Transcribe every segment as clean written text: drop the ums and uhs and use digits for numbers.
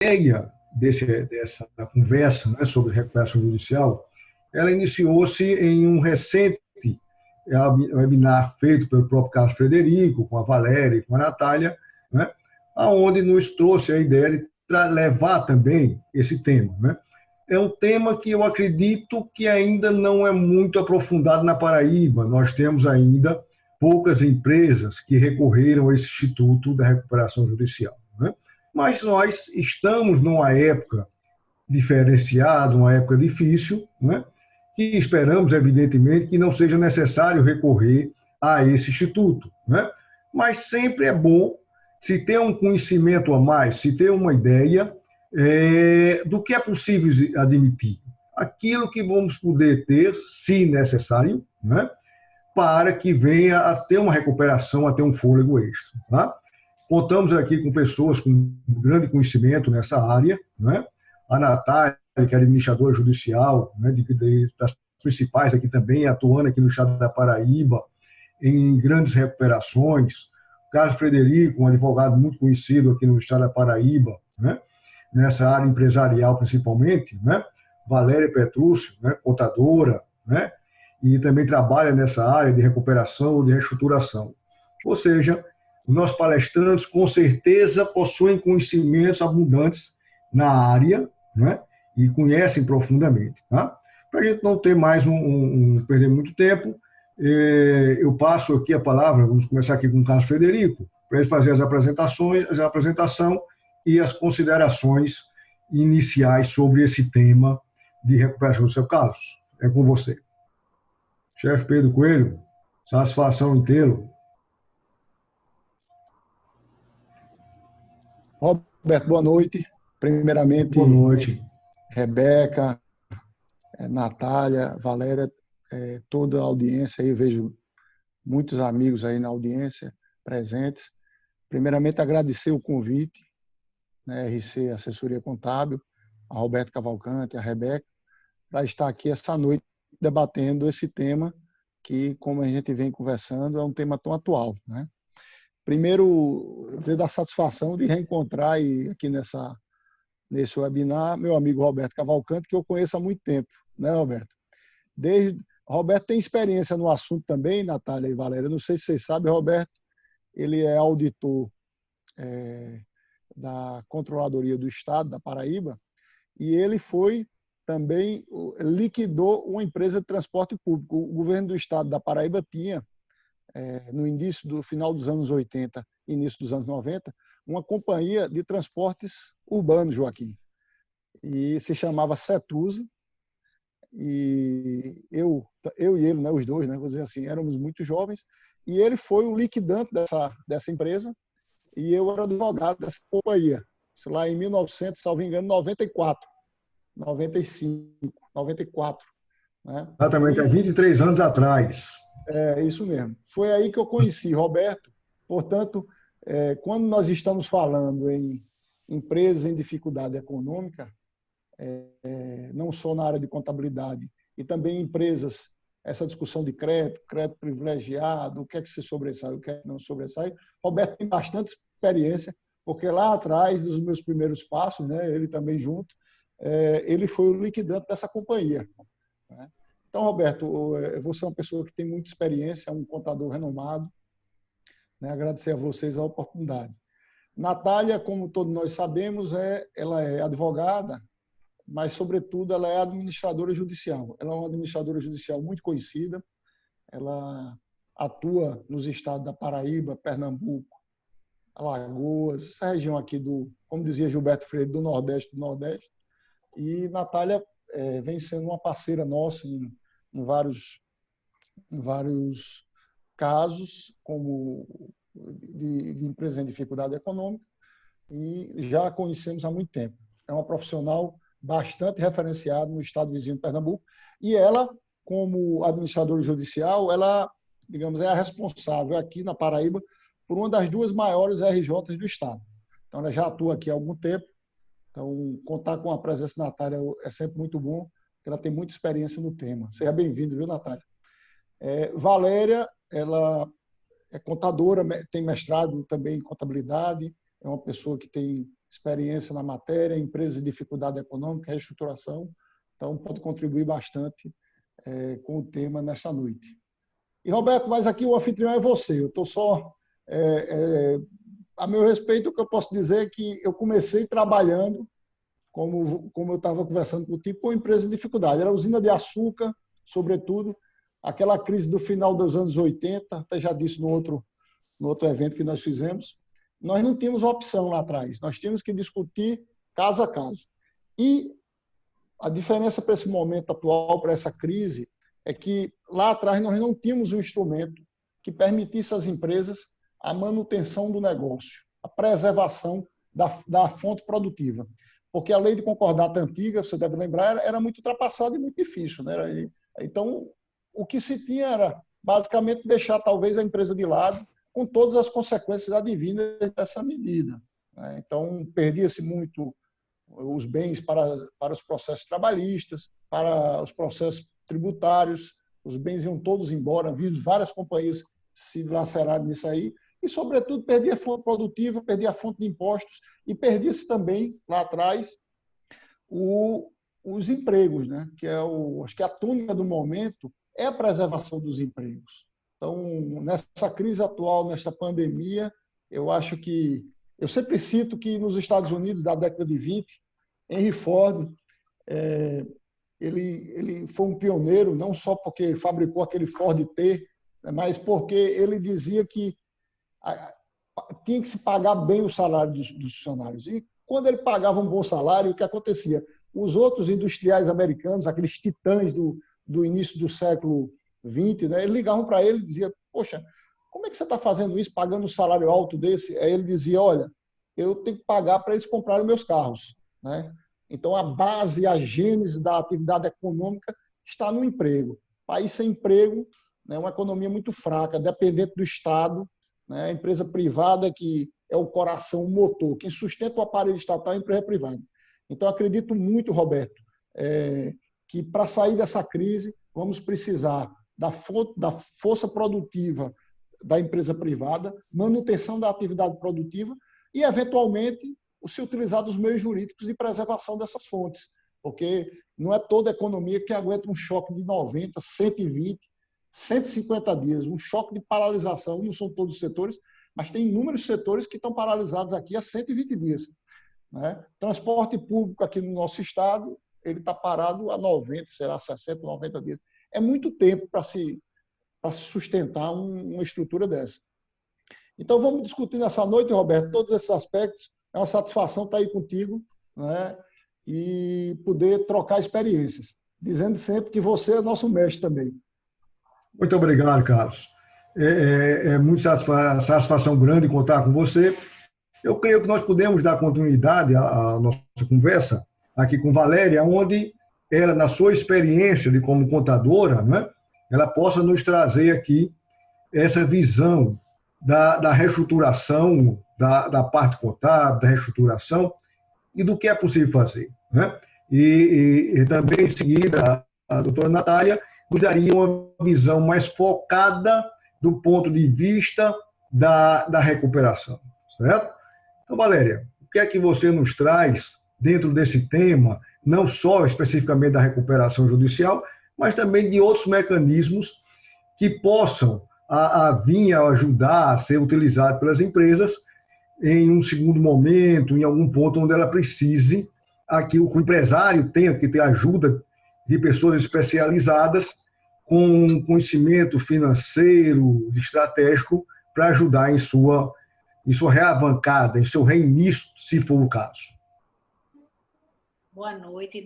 ideia dessa conversa, né, sobre recuperação judicial, ela iniciou-se em um recente webinar feito pelo próprio Carlos Frederico, com a Valéria e com a Natália, né, aonde nos trouxe a ideia de levar também esse tema. Né. É um tema que eu acredito que ainda não é muito aprofundado na Paraíba. Nós temos ainda poucas empresas que recorreram a esse Instituto da Recuperação Judicial. Né? Mas nós estamos numa época diferenciada, uma época difícil, né? Que esperamos, evidentemente, que não seja necessário recorrer a esse instituto. Né? Mas sempre é bom se ter um conhecimento a mais, se ter uma ideia do que é possível admitir. Aquilo que vamos poder ter, se necessário, né? Para que venha a ter uma recuperação, a ter um fôlego extra. Tá? Contamos aqui com pessoas com grande conhecimento nessa área, né? A Natália, que é administradora judicial, né, das principais aqui também, atuando aqui no estado da Paraíba, em grandes recuperações. O Carlos Frederico, um advogado muito conhecido aqui no estado da Paraíba, né, nessa área empresarial principalmente, né? Valéria Petrúcio, né, contadora, né, e também trabalha nessa área de recuperação, de reestruturação. Ou seja, os nossos palestrantes, com certeza, possuem conhecimentos abundantes na área, né? E conhecem profundamente. Tá? Para a gente não ter mais perder muito tempo, eu passo aqui a palavra, vamos começar aqui com o Carlos Frederico, para ele fazer as apresentações, a apresentação e as considerações iniciais sobre esse tema de recuperação do seu Carlos. É com você. Chefe Pedro Coelho, satisfação em tê-lo. Roberto, boa noite. Primeiramente, boa noite. Rebeca, Natália, Valéria, toda a audiência aí, vejo muitos amigos aí na audiência presentes. Primeiramente, agradecer o convite, né, RC Assessoria Contábil, a Roberto Cavalcante, a Rebeca, para estar aqui essa noite debatendo esse tema que, como a gente vem conversando, é um tema tão atual, né? Primeiro, dizer da satisfação de reencontrar aqui nesse webinar meu amigo Roberto Cavalcante, que eu conheço há muito tempo, né, Roberto? Roberto tem experiência no assunto também, Natália e Valéria. Não sei se vocês sabem, Roberto, ele é auditor da Controladoria do Estado da Paraíba e ele foi também liquidou uma empresa de transporte público. O governo do Estado da Paraíba tinha, no final dos anos 80, início dos anos 90, uma companhia de transportes urbanos, Joaquim, e se chamava Setusa, e eu e ele, né, os dois, né, vou dizer assim, éramos muito jovens, e ele foi o liquidante dessa empresa, e eu era advogado dessa companhia, isso lá em 1900, salvo engano, 94, 95, 94. Né? Exatamente, há 23 anos atrás. É isso mesmo. Foi aí que eu conheci Roberto. Portanto, quando nós estamos falando em empresas em dificuldade econômica, não só na área de contabilidade, e também empresas, essa discussão de crédito privilegiado, o que é que se sobressai, o que é que não sobressai, Roberto tem bastante experiência, porque lá atrás, dos meus primeiros passos, né, ele também junto, ele foi o liquidante dessa companhia. Né? Então, Roberto, você é uma pessoa que tem muita experiência, é um contador renomado. Né? Agradecer a vocês a oportunidade. Natália, como todos nós sabemos, ela é advogada, mas, sobretudo, ela é administradora judicial. Ela é uma administradora judicial muito conhecida. Ela atua nos estados da Paraíba, Pernambuco, Alagoas, essa região aqui como dizia Gilberto Freire, do Nordeste do Nordeste. E Natália vem sendo uma parceira nossa em vários casos, como de empresa em dificuldade econômica, e já a conhecemos há muito tempo. É uma profissional bastante referenciada no estado vizinho de Pernambuco, e ela, como administradora judicial, ela, digamos, é a responsável aqui na Paraíba por uma das duas maiores RJs do estado. Então, ela já atua aqui há algum tempo. Então, contar com a presença da Natália é sempre muito bom, porque ela tem muita experiência no tema. Seja bem-vindo, viu, Natália? Valéria, ela é contadora, tem mestrado também em contabilidade, é uma pessoa que tem experiência na matéria, empresas em dificuldade econômica, reestruturação, então pode contribuir bastante com o tema nesta noite. E, Roberto, mas aqui o anfitrião é você, eu estou só... a meu respeito, o que eu posso dizer é que eu comecei trabalhando, como eu estava conversando contigo, com empresa em dificuldade. Era usina de açúcar, sobretudo, aquela crise do final dos anos 80, até já disse no outro evento que nós fizemos, nós não tínhamos opção lá atrás, nós tínhamos que discutir caso a caso. E a diferença para esse momento atual, para essa crise, é que lá atrás nós não tínhamos um instrumento que permitisse às empresas a manutenção do negócio, a preservação da fonte produtiva. Porque a lei de concordata antiga, você deve lembrar, era muito ultrapassada e muito difícil, né? Então, o que se tinha era, basicamente, deixar talvez a empresa de lado, com todas as consequências advindas dessa medida. Então, perdia-se muito os bens para os processos trabalhistas, para os processos tributários, os bens iam todos embora, viram várias companhias se lacerarem nisso aí, e, sobretudo, perdia a fonte produtiva, perdia a fonte de impostos e perdia-se também, lá atrás, os empregos, né? Acho que a tônica do momento é a preservação dos empregos. Então, nessa crise atual, nesta pandemia, eu acho que... Eu sempre cito que nos Estados Unidos, da década de 20, Henry Ford, ele foi um pioneiro, não só porque fabricou aquele Ford T, mas porque ele dizia que tinha que se pagar bem o salário dos funcionários. E quando ele pagava um bom salário, o que acontecia? Os outros industriais americanos, aqueles titãs do início do século XX, né, eles ligavam para ele e diziam, poxa, como é que você está fazendo isso, pagando um salário alto desse? Aí ele dizia, olha, eu tenho que pagar para eles comprarem meus carros. Né? Então, a base, a gênese da atividade econômica está no emprego. País sem emprego, né, uma economia muito fraca, dependente do Estado, né, a empresa privada que é o coração, o motor. Quem sustenta o aparelho estatal é a empresa privada. Então, acredito muito, Roberto, que para sair dessa crise, vamos precisar da força produtiva da empresa privada, manutenção da atividade produtiva e, eventualmente, se utilizar dos meios jurídicos de preservação dessas fontes, porque não é toda a economia que aguenta um choque de 90, 120, 150 dias, um choque de paralisação, não são todos os setores, mas tem inúmeros setores que estão paralisados aqui há 120 dias. Né? Transporte público aqui no nosso estado, ele está parado há 90, será 60, 90 dias. É muito tempo para se sustentar uma estrutura dessa. Então, vamos discutir nessa noite, Roberto, todos esses aspectos. É uma satisfação estar aí contigo, né? E poder trocar experiências, dizendo sempre que você é nosso mestre também. Muito obrigado, Carlos. É muito satisfação grande contar com você. Eu creio que nós podemos dar continuidade à nossa conversa aqui com Valéria, onde ela, na sua experiência de como contadora, né, ela possa nos trazer aqui essa visão da reestruturação, da parte contábil, da reestruturação e do que é possível fazer. Né? E também, em seguida, a doutora Natália nos daria uma visão mais focada do ponto de vista da recuperação. Certo? Então, Valéria, o que é que você nos traz dentro desse tema, não só especificamente da recuperação judicial, mas também de outros mecanismos que possam vir a ajudar a ser utilizado pelas empresas em um segundo momento, em algum ponto onde ela precise, aqui o empresário tenha que ter ajuda de pessoas especializadas com conhecimento financeiro, estratégico, para ajudar em sua reavancada, em seu reinício, se for o caso. Boa noite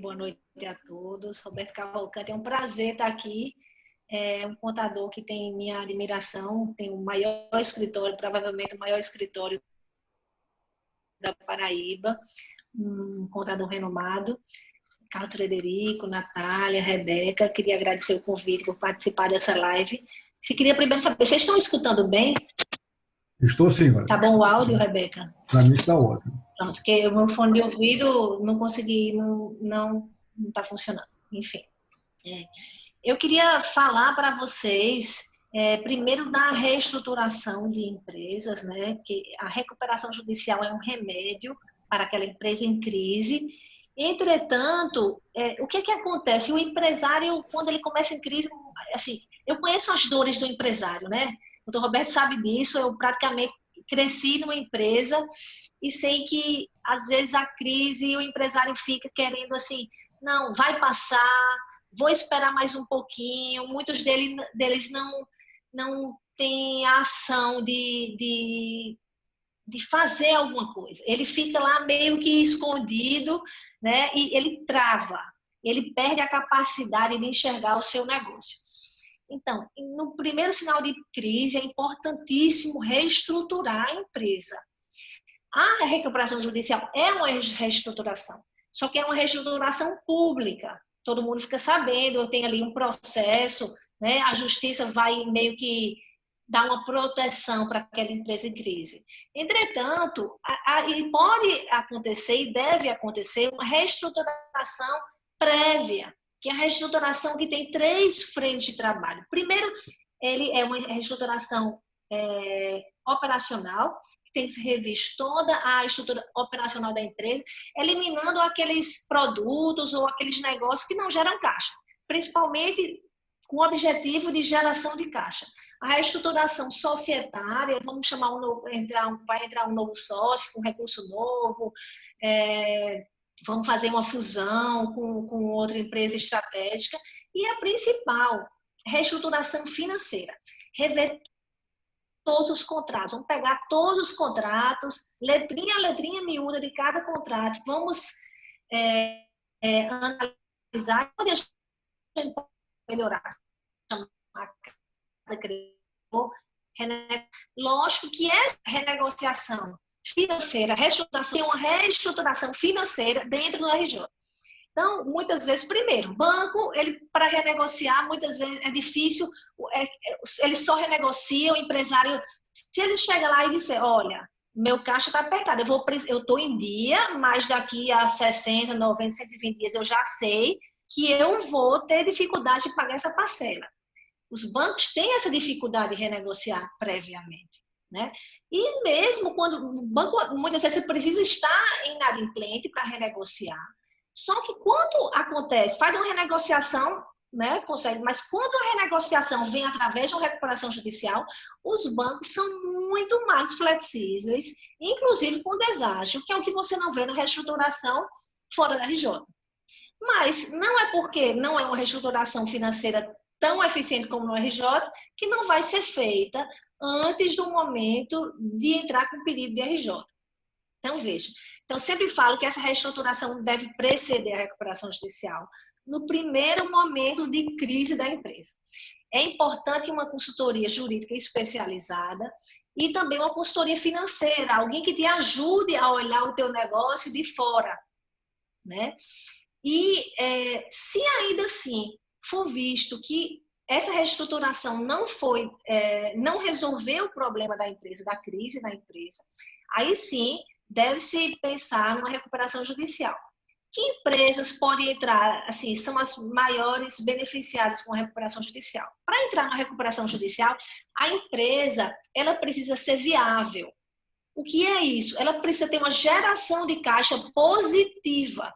a todos. Roberto Cavalcante, é um prazer estar aqui. É um contador que tem minha admiração, tem o maior escritório, provavelmente o maior escritório da Paraíba, um contador renomado. Carlos Frederico, Natália, Rebeca, queria agradecer o convite por participar dessa live. Se queria primeiro saber, vocês estão escutando bem? Estou sim, Valéria. Tá bom o áudio, Rebeca? Para mim está ótimo. Pronto, porque o meu fone de ouvido não consegui, não está funcionando. Enfim. Eu queria falar para vocês, primeiro, da reestruturação de empresas, né? Que a recuperação judicial é um remédio para aquela empresa em crise. Entretanto, o que acontece? O empresário, quando ele começa em crise, assim, eu conheço as dores do empresário, né? O doutor Roberto sabe disso, eu praticamente cresci numa empresa e sei que, às vezes, a crise, o empresário fica querendo assim, não, vai passar, vou esperar mais um pouquinho. Muitos deles não têm a ação de fazer alguma coisa. Ele fica lá meio que escondido, né? E ele trava, ele perde a capacidade de enxergar o seu negócio. Então, no primeiro sinal de crise, é importantíssimo reestruturar a empresa. A recuperação judicial é uma reestruturação, só que é uma reestruturação pública. Todo mundo fica sabendo, eu tenho ali um processo, né? A justiça vai meio que dar uma proteção para aquela empresa em crise. Entretanto, pode acontecer e deve acontecer uma reestruturação prévia, que é a reestruturação que tem 3 frentes de trabalho. Primeiro, ele é uma reestruturação operacional, tem que ser revista toda a estrutura operacional da empresa, eliminando aqueles produtos ou aqueles negócios que não geram caixa, principalmente com o objetivo de geração de caixa. A reestruturação societária, vamos chamar vai entrar um novo sócio, com recurso novo, vamos fazer uma fusão com outra empresa estratégica. E a principal, reestruturação financeira, rever todos os contratos, vamos pegar todos os contratos, letrinha a letrinha miúda de cada contrato, vamos analisar onde a gente pode melhorar. Lógico que essa renegociação financeira, reestruturação, tem uma reestruturação financeira dentro do RJ. Então, muitas vezes, primeiro, banco, para renegociar, muitas vezes é difícil, ele só renegocia, o empresário, se ele chega lá e disser, olha, meu caixa está apertado, eu estou em dia, mas daqui a 60, 90, 120 dias eu já sei que eu vou ter dificuldade de pagar essa parcela. Os bancos têm essa dificuldade de renegociar previamente, né? E mesmo quando o banco, muitas vezes, você precisa estar inadimplente para renegociar. Só que quando acontece, faz uma renegociação, né, consegue, mas quando a renegociação vem através de uma recuperação judicial, os bancos são muito mais flexíveis, inclusive com deságio, que é o que você não vê na reestruturação fora da RJ. Mas não é porque não é uma reestruturação financeira tão eficiente como no RJ, que não vai ser feita antes do momento de entrar com o pedido de RJ. Então, veja. Então, sempre falo que essa reestruturação deve preceder a recuperação judicial no primeiro momento de crise da empresa. É importante uma consultoria jurídica especializada e também uma consultoria financeira, alguém que te ajude a olhar o teu negócio de fora, né? E se ainda assim for visto que essa reestruturação não resolveu o problema da empresa, da crise da empresa, aí sim deve-se pensar numa recuperação judicial. Que empresas podem entrar, assim, são as maiores beneficiadas com a recuperação judicial? Para entrar na recuperação judicial, a empresa ela precisa ser viável. O que é isso? Ela precisa ter uma geração de caixa positiva.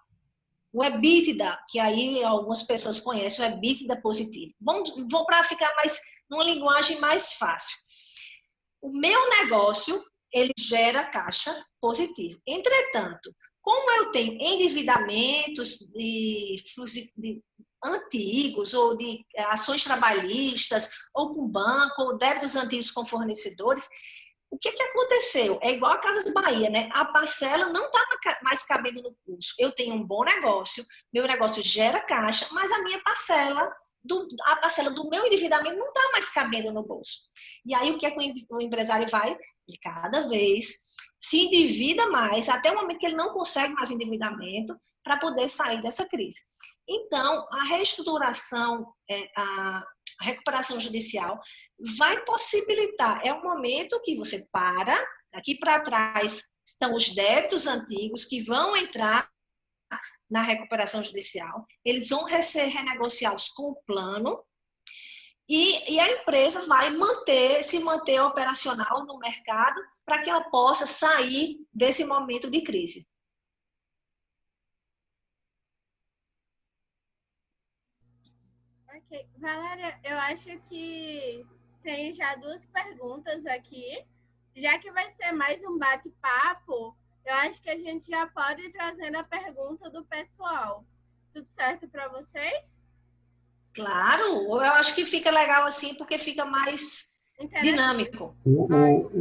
O EBITDA, que aí algumas pessoas conhecem, o EBITDA positivo. Vou para ficar numa linguagem mais fácil. O meu negócio, ele gera caixa positivo. Entretanto, como eu tenho endividamentos antigos, ou de ações trabalhistas, ou com banco, ou débitos antigos com fornecedores, o que aconteceu? É igual a Casas Bahia, né? A parcela não está mais cabendo no custo. Eu tenho um bom negócio, meu negócio gera caixa, mas a minha parcela, a parcela do meu endividamento não está mais cabendo no bolso. E aí o que o empresário vai? Ele cada vez se endivida mais, até o momento que ele não consegue mais endividamento para poder sair dessa crise. Então, a reestruturação, a recuperação judicial vai possibilitar, é um momento que você para, aqui para trás estão os débitos antigos que vão entrar na recuperação judicial, eles vão ser renegociados com o plano e a empresa vai se manter operacional no mercado para que ela possa sair desse momento de crise. Ok. Valéria, eu acho que tem já duas perguntas aqui. Já que vai ser mais um bate-papo, eu acho que a gente já pode ir trazendo a pergunta do pessoal. Tudo certo para vocês? Claro, eu acho que fica legal assim, porque fica mais dinâmico.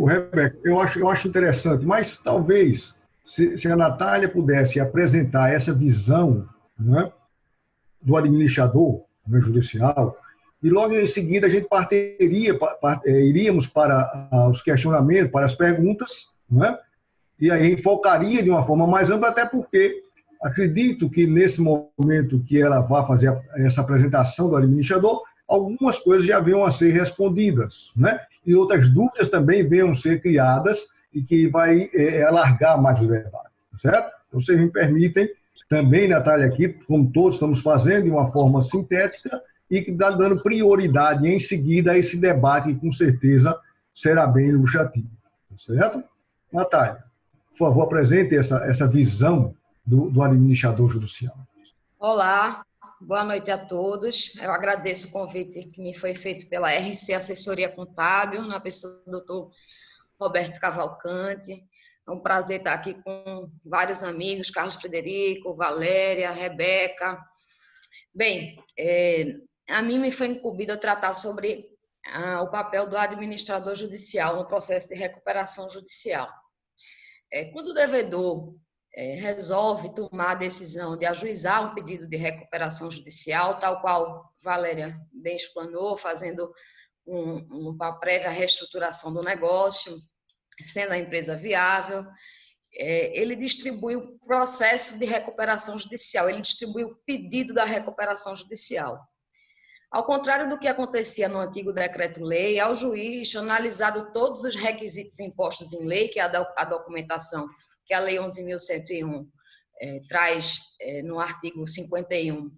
Rebeca, eu acho interessante, mas talvez, se a Natália pudesse apresentar essa visão, né, do administrador, né, judicial, e logo em seguida a gente iríamos para os questionamentos, para as perguntas, né, e aí focaria de uma forma mais ampla, até porque acredito que nesse momento que ela vai fazer essa apresentação do administrador, algumas coisas já venham a ser respondidas, né? E outras dúvidas também venham a ser criadas e que vai alargar mais o debate, certo? Então, vocês me permitem também, Natália, aqui, como todos estamos fazendo, de uma forma sintética e que está dando prioridade em seguida a esse debate que, com certeza, será bem ilustrativo, certo? Natália, por favor, apresente essa visão do administrador judicial. Olá, boa noite a todos. Eu agradeço o convite que me foi feito pela RC Assessoria Contábil, na pessoa do Dr. Roberto Cavalcante. É um prazer estar aqui com vários amigos, Carlos Frederico, Valéria, Rebeca. Bem, a mim me foi incumbido a tratar sobre o papel do administrador judicial no processo de recuperação judicial. Quando o devedor resolve tomar a decisão de ajuizar um pedido de recuperação judicial, tal qual Valéria bem explanou, fazendo uma prévia reestruturação do negócio, sendo a empresa viável, ele distribui o processo de recuperação judicial, ele distribui o pedido da recuperação judicial. Ao contrário do que acontecia no antigo decreto-lei, ao juiz, analisado todos os requisitos impostos em lei, que é a documentação que a Lei 11.101 traz no artigo 51,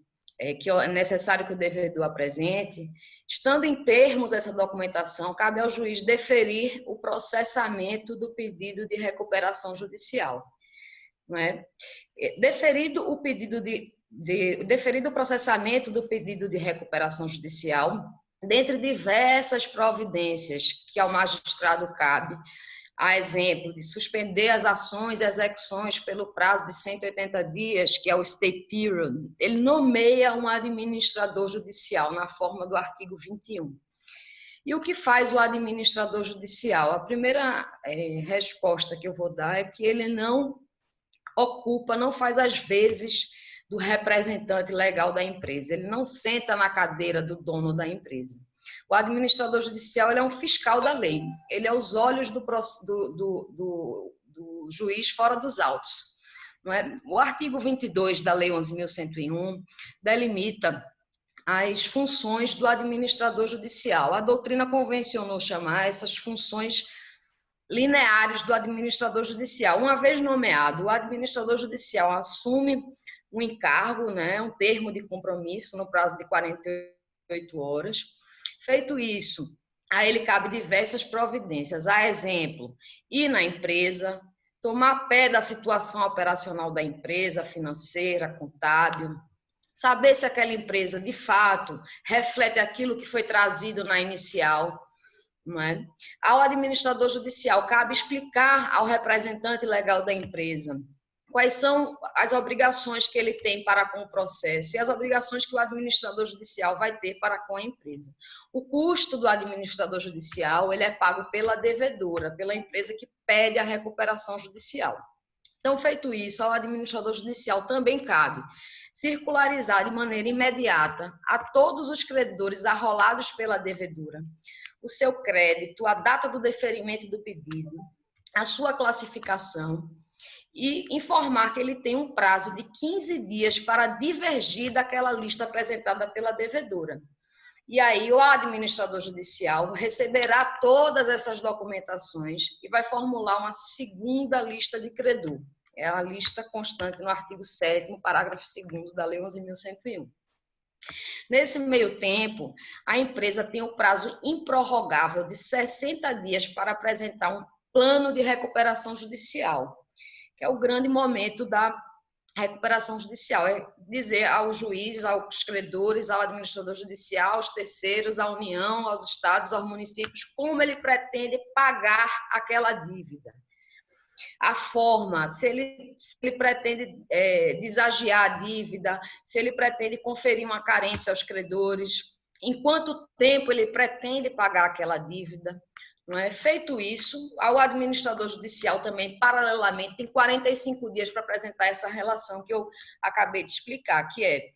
que é necessário que o devedor apresente, estando em termos essa documentação, cabe ao juiz deferir o processamento do pedido de recuperação judicial. Não é? Deferido o processamento do pedido de recuperação judicial, dentre diversas providências que ao magistrado cabe, a exemplo de suspender as ações e execuções pelo prazo de 180 dias, que é o stay period, ele nomeia um administrador judicial na forma do artigo 21. E o que faz o administrador judicial? A primeira resposta que eu vou dar é que ele não faz as vezes do representante legal da empresa, ele não senta na cadeira do dono da empresa. O administrador judicial ele é um fiscal da lei, ele é os olhos do juiz fora dos autos. Não é? O artigo 22 da Lei 11.101 delimita as funções do administrador judicial. A doutrina convencionou chamar essas funções lineares do administrador judicial. Uma vez nomeado, o administrador judicial assume um encargo, né, um termo de compromisso no prazo de 48 horas. Feito isso, a ele cabe diversas providências. A exemplo, ir na empresa, tomar pé da situação operacional da empresa, financeira, contábil, saber se aquela empresa, de fato, reflete aquilo que foi trazido na inicial. Não é? Ao administrador judicial, cabe explicar ao representante legal da empresa quais são as obrigações que ele tem para com o processo e as obrigações que o administrador judicial vai ter para com a empresa. O custo do administrador judicial ele é pago pela devedora, pela empresa que pede a recuperação judicial. Então, feito isso, ao administrador judicial também cabe circularizar de maneira imediata a todos os credores arrolados pela devedora o seu crédito, a data do deferimento do pedido, a sua classificação e informar que ele tem um prazo de 15 dias para divergir daquela lista apresentada pela devedora. E aí o administrador judicial receberá todas essas documentações e vai formular uma segunda lista de credor. É a lista constante no artigo 7º, parágrafo 2º da Lei 11.101. Nesse meio tempo, a empresa tem o prazo improrrogável de 60 dias para apresentar um plano de recuperação judicial, que é o grande momento da recuperação judicial, é dizer ao juiz, aos credores, ao administrador judicial, aos terceiros, à União, aos estados, aos municípios, como ele pretende pagar aquela dívida. A forma, se ele pretende desagiar a dívida, se ele pretende conferir uma carência aos credores, em quanto tempo ele pretende pagar aquela dívida. Não é? Feito isso, o administrador judicial também, paralelamente, tem 45 dias para apresentar essa relação que eu acabei de explicar, que é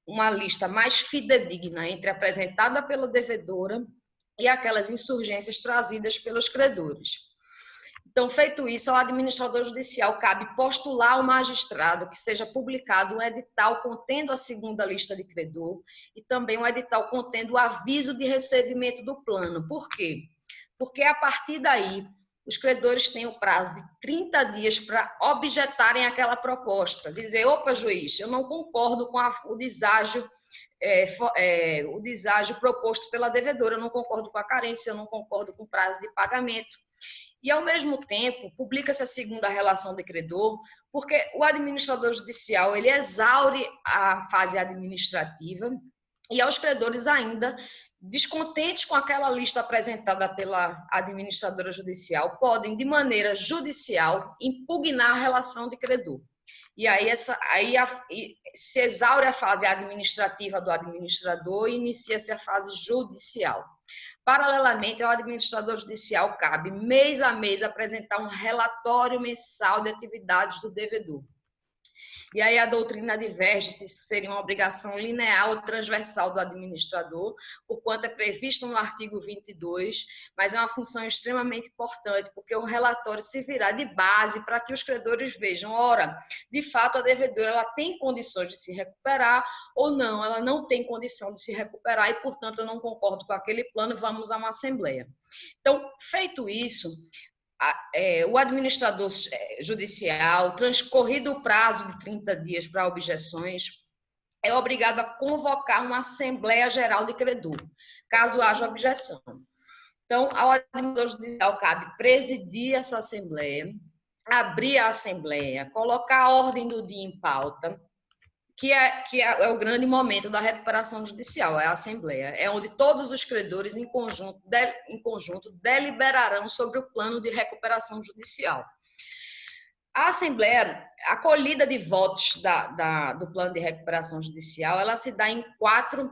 uma lista mais fidedigna entre a apresentada pela devedora e aquelas insurgências trazidas pelos credores. Então, feito isso, ao administrador judicial cabe postular ao magistrado que seja publicado um edital contendo a segunda lista de credor e também um edital contendo o aviso de recebimento do plano. Por quê? Porque a partir daí, os credores têm o prazo de 30 dias para objetarem aquela proposta. Dizer, opa, juiz, eu não concordo com o deságio proposto pela devedora, eu não concordo com a carência, eu não concordo com o prazo de pagamento. E, ao mesmo tempo, publica-se a segunda relação de credor, porque o administrador judicial ele exaure a fase administrativa e aos credores ainda descontentes com aquela lista apresentada pela administradora judicial, podem, de maneira judicial, impugnar a relação de credor. E aí, se exaure a fase administrativa do administrador e inicia-se a fase judicial. Paralelamente, ao administrador judicial cabe, mês a mês, apresentar um relatório mensal de atividades do devedor. E aí a doutrina diverge se isso seria uma obrigação linear ou transversal do administrador, porquanto é previsto no artigo 22, mas é uma função extremamente importante, porque o relatório servirá de base para que os credores vejam, ora, de fato a devedora ela tem condições de se recuperar ou não, ela não tem condição de se recuperar e, portanto, eu não concordo com aquele plano, vamos a uma assembleia. Então, feito isso, o administrador judicial, transcorrido o prazo de 30 dias para objeções, é obrigado a convocar uma Assembleia Geral de Credor, caso haja objeção. Então, ao administrador judicial cabe presidir essa Assembleia, abrir a Assembleia, colocar a ordem do dia em pauta, que é o grande momento da recuperação judicial, é a Assembleia, é onde todos os credores em conjunto deliberarão sobre o plano de recuperação judicial. A Assembleia, a colhida de votos do plano de recuperação judicial, ela se dá em quatro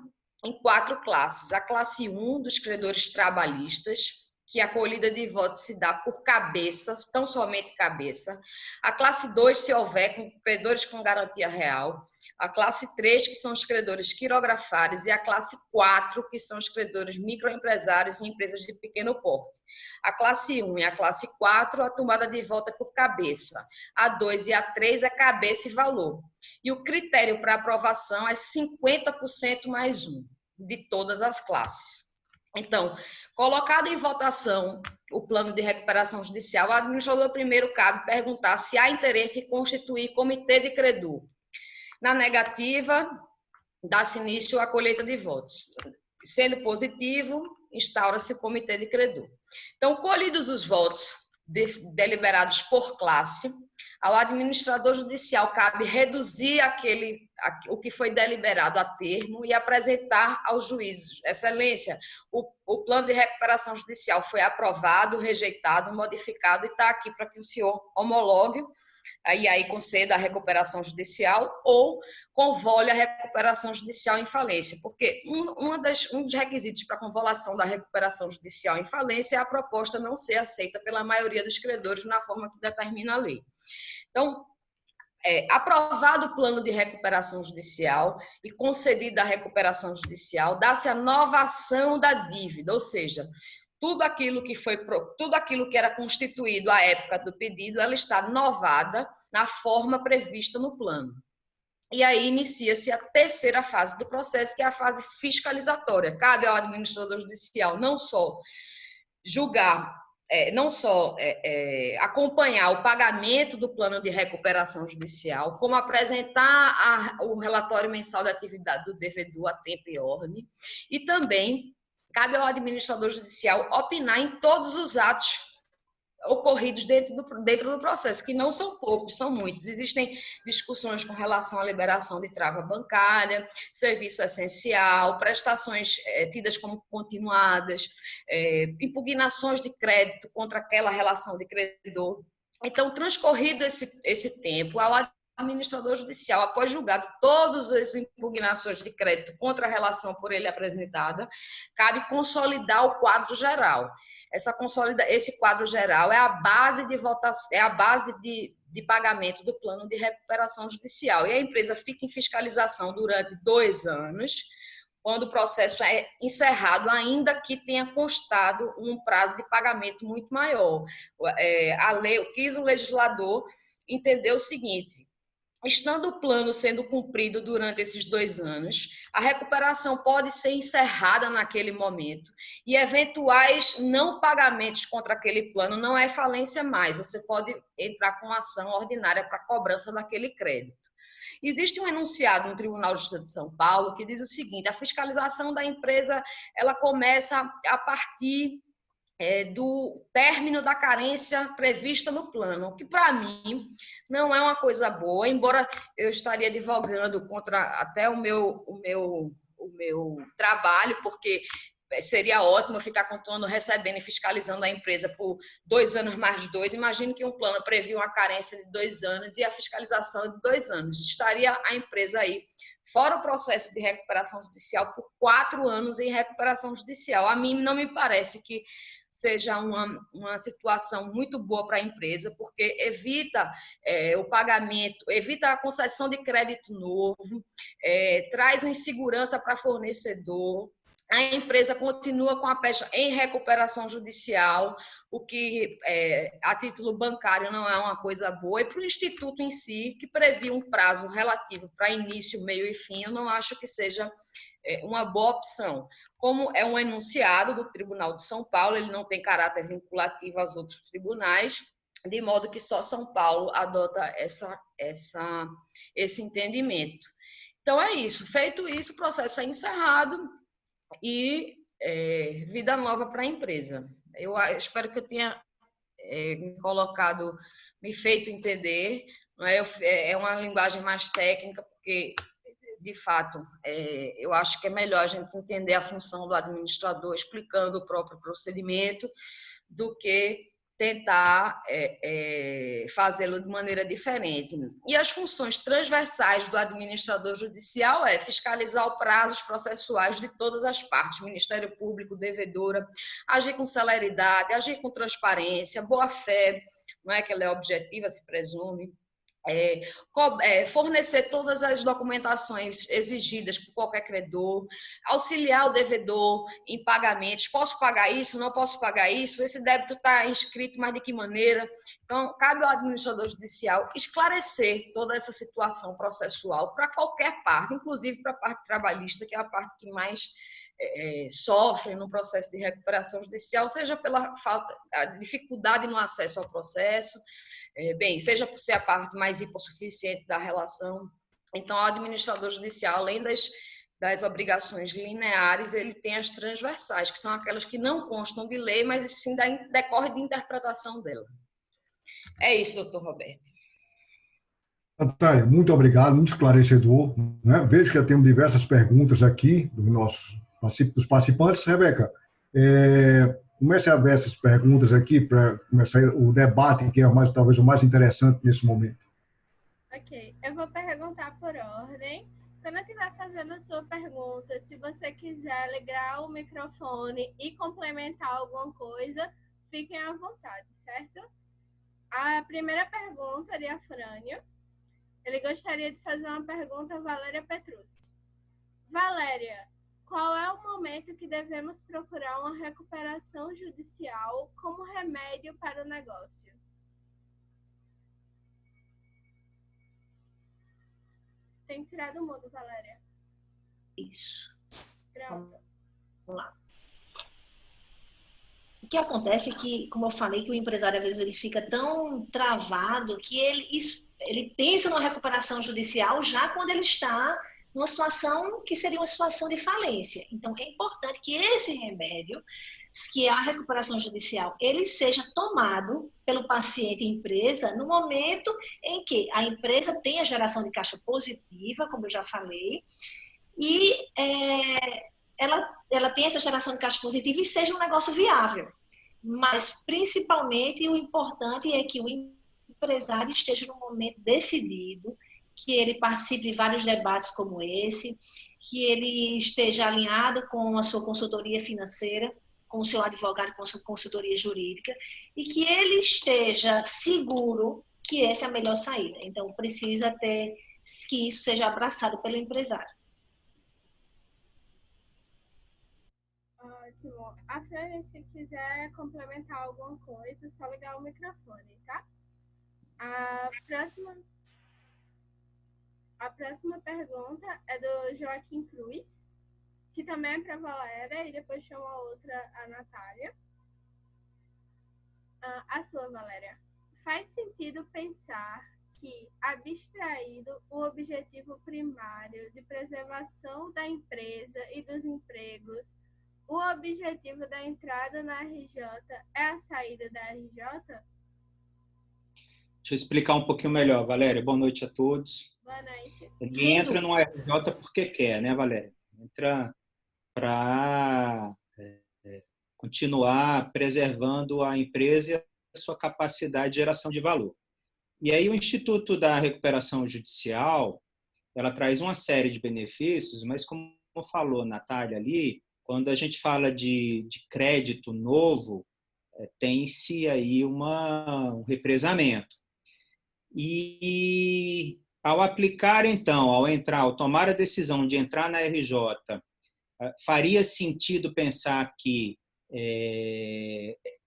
classes. A classe 1 dos credores trabalhistas, que a colhida de votos se dá por cabeça, tão somente cabeça. A classe 2, se houver, com credores com garantia real. A classe 3, que são os credores quirografares, e a classe 4, que são os credores microempresários e empresas de pequeno porte. A classe 1 e a classe 4, a tomada de voto é por cabeça. A 2 e a 3 é cabeça e valor. E o critério para aprovação é 50% mais 1, de todas as classes. Então, colocado em votação o plano de recuperação judicial, o administrador primeiro cabe perguntar se há interesse em constituir comitê de credor. Na negativa, dá-se início à colheita de votos. Sendo positivo, instaura-se o comitê de credor. Então, colhidos os votos deliberados por classe, ao administrador judicial cabe reduzir o que foi deliberado a termo e apresentar aos juízes. Excelência, o plano de recuperação judicial foi aprovado, rejeitado, modificado e está aqui para que o senhor homologue e aí conceda a recuperação judicial ou convole a recuperação judicial em falência, porque um dos requisitos para a convolação da recuperação judicial em falência é a proposta não ser aceita pela maioria dos credores na forma que determina a lei. Então, aprovado o plano de recuperação judicial e concedida a recuperação judicial, dá-se a novação da dívida, ou seja, tudo aquilo que era constituído à época do pedido, ela está novada na forma prevista no plano. E aí inicia-se a terceira fase do processo, que é a fase fiscalizatória. Cabe ao administrador judicial não só julgar, acompanhar o pagamento do plano de recuperação judicial, como apresentar o relatório mensal da atividade do devedor a tempo e ordem, e também cabe ao administrador judicial opinar em todos os atos ocorridos dentro do processo, que não são poucos, são muitos. Existem discussões com relação à liberação de trava bancária, serviço essencial, prestações tidas como continuadas, impugnações de crédito contra aquela relação de credor. Então, transcorrido esse tempo, ao administrador judicial, após julgado todas as impugnações de crédito contra a relação por ele apresentada, cabe consolidar o quadro geral. Esse quadro geral é a base de votação, é a base de pagamento do plano de recuperação judicial. E a empresa fica em fiscalização durante 2 anos, quando o processo é encerrado, ainda que tenha constado um prazo de pagamento muito maior. O legislador entendeu o seguinte: estando o plano sendo cumprido durante esses 2 anos, a recuperação pode ser encerrada naquele momento e eventuais não pagamentos contra aquele plano não é falência mais. Você pode entrar com ação ordinária para cobrança daquele crédito. Existe um enunciado no Tribunal de Justiça de São Paulo que diz o seguinte: a fiscalização da empresa ela começa a partir do término da carência prevista no plano, que para mim não é uma coisa boa, embora eu estaria advogando contra até o meu trabalho, porque seria ótimo ficar contando, recebendo e fiscalizando a empresa por 2 anos mais 2. Imagine que um plano previa uma carência de 2 anos e a fiscalização de 2 anos. Estaria a empresa aí fora o processo de recuperação judicial por 4 anos em recuperação judicial. A mim não me parece que seja uma situação muito boa para a empresa, porque evita o pagamento, evita a concessão de crédito novo, traz uma insegurança para fornecedor. A empresa continua com a pecha em recuperação judicial, o que a título bancário não é uma coisa boa. E para o Instituto em si, que previa um prazo relativo para início, meio e fim, eu não acho que seja uma boa opção. Como é um enunciado do Tribunal de São Paulo, ele não tem caráter vinculativo aos outros tribunais, de modo que só São Paulo adota esse entendimento. Então, é isso. Feito isso, o processo é encerrado e vida nova para a empresa. Eu espero que eu tenha me feito entender. Não é uma linguagem mais técnica, porque, de fato, eu acho que é melhor a gente entender a função do administrador explicando o próprio procedimento do que tentar fazê-lo de maneira diferente. E as funções transversais do administrador judicial é fiscalizar os prazos processuais de todas as partes, Ministério Público, devedora, agir com celeridade, agir com transparência, boa-fé, não é que ela é objetiva, se presume, fornecer todas as documentações exigidas por qualquer credor, auxiliar o devedor em pagamentos. Posso pagar isso? Não posso pagar isso? Esse débito está inscrito, mas de que maneira? Então, cabe ao administrador judicial esclarecer toda essa situação processual para qualquer parte, inclusive para a parte trabalhista, que é a parte que mais sofre no processo de recuperação judicial, seja pela a dificuldade no acesso ao processo, seja por ser a parte mais hipossuficiente da relação. Então, o administrador judicial, além das obrigações lineares, ele tem as transversais, que são aquelas que não constam de lei, mas sim decorre de interpretação dela. É isso, doutor Roberto. Natália, muito obrigado, muito esclarecedor. Né? Vejo que já temos diversas perguntas aqui dos participantes. Rebeca, comece a ver essas perguntas aqui para começar o debate, que é talvez o mais interessante nesse momento. Ok, eu vou perguntar por ordem. Quando eu estiver fazendo a sua pergunta, se você quiser ligar o microfone e complementar alguma coisa, fiquem à vontade, certo? A primeira pergunta é de Afrânio. Ele gostaria de fazer uma pergunta a Valéria Petrucci. Valéria, qual é o momento que devemos procurar uma recuperação judicial como remédio para o negócio? Tem que tirar do mudo, Valéria. Isso. Pronto. Vamos lá. O que acontece é que, como eu falei, que o empresário às vezes ele fica tão travado que ele pensa numa recuperação judicial já quando ele está numa situação que seria uma situação de falência. Então, é importante que esse remédio que a recuperação judicial ele seja tomado pelo paciente e empresa no momento em que a empresa tem a geração de caixa positiva, como eu já falei, e ela tem essa geração de caixa positiva e seja um negócio viável. Mas, principalmente, o importante é que o empresário esteja no momento decidido, que ele participe de vários debates como esse, que ele esteja alinhado com a sua consultoria financeira, com o seu advogado, com a sua consultoria jurídica, e que ele esteja seguro que essa é a melhor saída. Então, precisa ter que isso seja abraçado pelo empresário. Ótimo. A Fran, se quiser complementar alguma coisa, é só ligar o microfone, tá? A próxima pergunta é do Joaquim Cruz, que também é para a Valéria, e depois chama outra, a Natália. A sua, Valéria. Faz sentido pensar que, abstraído o objetivo primário de preservação da empresa e dos empregos, o objetivo da entrada na RJ é a saída da RJ? Deixa eu explicar um pouquinho melhor, Valéria. Boa noite a todos. Boa noite. Ele entra no RJ porque quer, né, Valéria? Entra para continuar preservando a empresa e a sua capacidade de geração de valor. E aí o Instituto da Recuperação Judicial, ela traz uma série de benefícios, mas como falou Natália ali, quando a gente fala de crédito novo, tem-se aí um represamento. E ao aplicar, então, ao tomar a decisão de entrar na RJ, faria sentido pensar que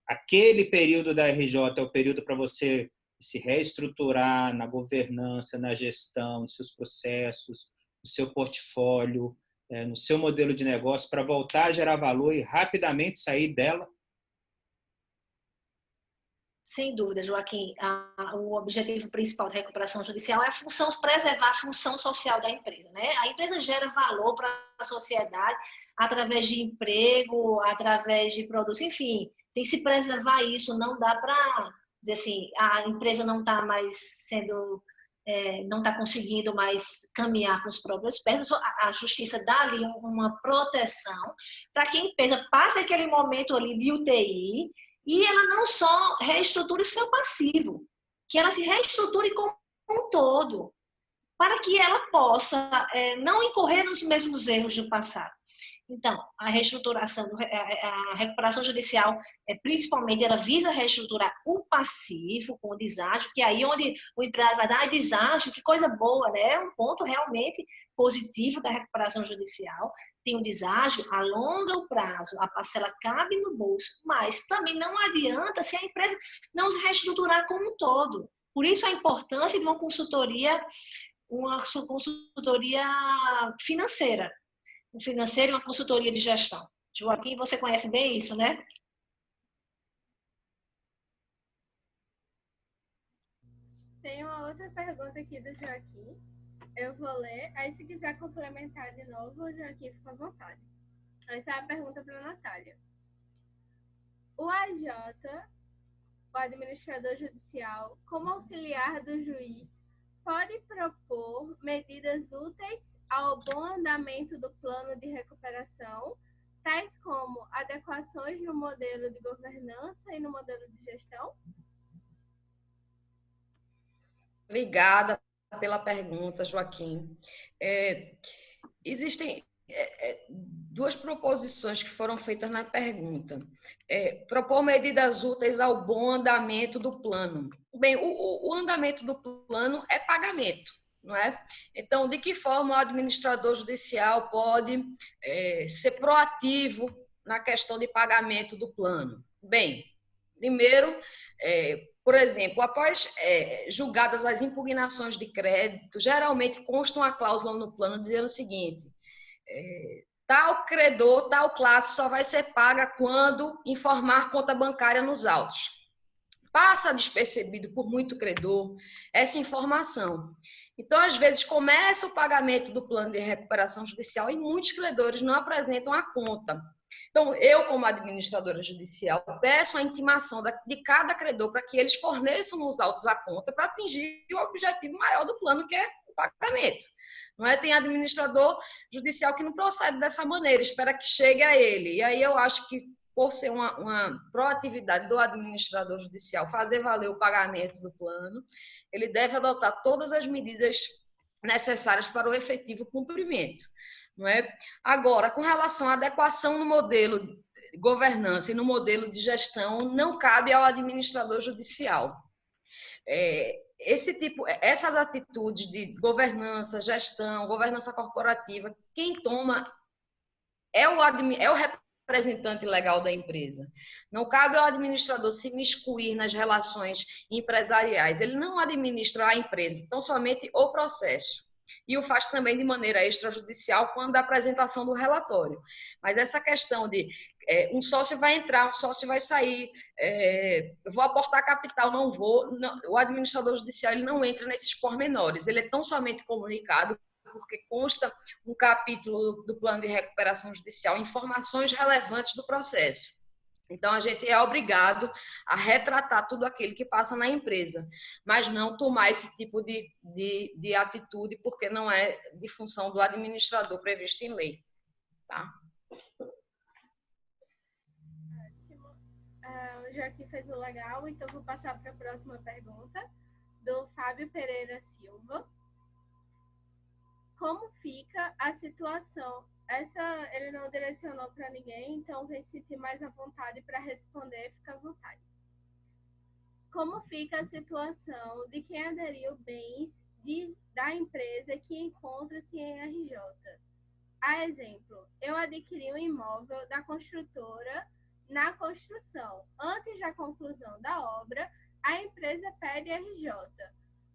aquele período da RJ é o período para você se reestruturar na governança, na gestão dos seus processos, no seu portfólio, no seu modelo de negócio, para voltar a gerar valor e rapidamente sair dela? Sem dúvida, Joaquim. O objetivo principal da recuperação judicial é preservar a função social da empresa, né? A empresa gera valor para a sociedade através de emprego, através de produtos, enfim, tem que se preservar isso. Não dá para dizer assim, a empresa não está mais não está conseguindo mais caminhar com os próprios pés. A justiça dá ali uma proteção para que a empresa passe aquele momento ali de UTI e ela não só reestruture o seu passivo, que ela se reestruture como um todo, para que ela possa não incorrer nos mesmos erros do passado. Então, a reestruturação, a recuperação judicial, principalmente, ela visa reestruturar o passivo com o deságio, que é aí onde o empresário vai dar deságio, que coisa boa, né? É um ponto realmente positivo da recuperação judicial. Tem um deságio, alonga o prazo, a parcela cabe no bolso, mas também não adianta se a empresa não se reestruturar como um todo. Por isso a importância de uma consultoria financeira. Um financeiro e uma consultoria de gestão. Joaquim, você conhece bem isso, né? Tem uma outra pergunta aqui do Joaquim. Eu vou ler. Aí, se quiser complementar de novo, Joaquim, fica à vontade. Essa é a pergunta para a Natália. O AJ, o administrador judicial, como auxiliar do juiz, pode propor medidas úteis ao bom andamento do plano de recuperação, tais como adequações no modelo de governança e no modelo de gestão? Obrigada pela pergunta, Joaquim. Existem duas proposições que foram feitas na pergunta. Propor medidas úteis ao bom andamento do plano. Bem, o andamento do plano é pagamento, não é? Então, de que forma o administrador judicial pode ser proativo na questão de pagamento do plano? Bem, primeiro, por exemplo, após julgadas as impugnações de crédito, geralmente consta uma cláusula no plano dizendo o seguinte: tal credor, tal classe só vai ser paga quando informar conta bancária nos autos. Passa despercebido por muito credor essa informação. Então, às vezes, começa o pagamento do plano de recuperação judicial e muitos credores não apresentam a conta. Então, eu, como administradora judicial, peço a intimação de cada credor para que eles forneçam os autos à conta para atingir o objetivo maior do plano, que é o pagamento. Não é? Tem administrador judicial que não procede dessa maneira, espera que chegue a ele. E aí eu acho que, por ser uma proatividade do administrador judicial fazer valer o pagamento do plano, ele deve adotar todas as medidas necessárias para o efetivo cumprimento. Não é? Agora, com relação à adequação no modelo de governança e no modelo de gestão, não cabe ao administrador judicial. Essas atitudes de governança, gestão, governança corporativa, quem toma é o representante legal da empresa. Não cabe ao administrador se miscuir nas relações empresariais. Ele não administra a empresa, então somente o processo. E o faz também de maneira extrajudicial quando da apresentação do relatório. Mas essa questão de um sócio vai entrar, um sócio vai sair, vou aportar capital, não vou, não, o administrador judicial ele não entra nesses pormenores, ele é tão somente comunicado porque consta um capítulo do plano de recuperação judicial, informações relevantes do processo. Então, a gente é obrigado a retratar tudo aquilo que passa na empresa, mas não tomar esse tipo de atitude, porque não é de função do administrador previsto em lei. Tá? Ótimo. O Joaquim fez o legal, então vou passar para a próxima pergunta, do Fábio Pereira Silva. Como fica a situação? Essa ele não direcionou para ninguém, então quem se sentir mais à vontade para responder, fica à vontade. Como fica a situação de quem aderiu bens da empresa que encontra-se em RJ? A exemplo, eu adquiri um imóvel da construtora na construção. Antes da conclusão da obra, a empresa pede RJ.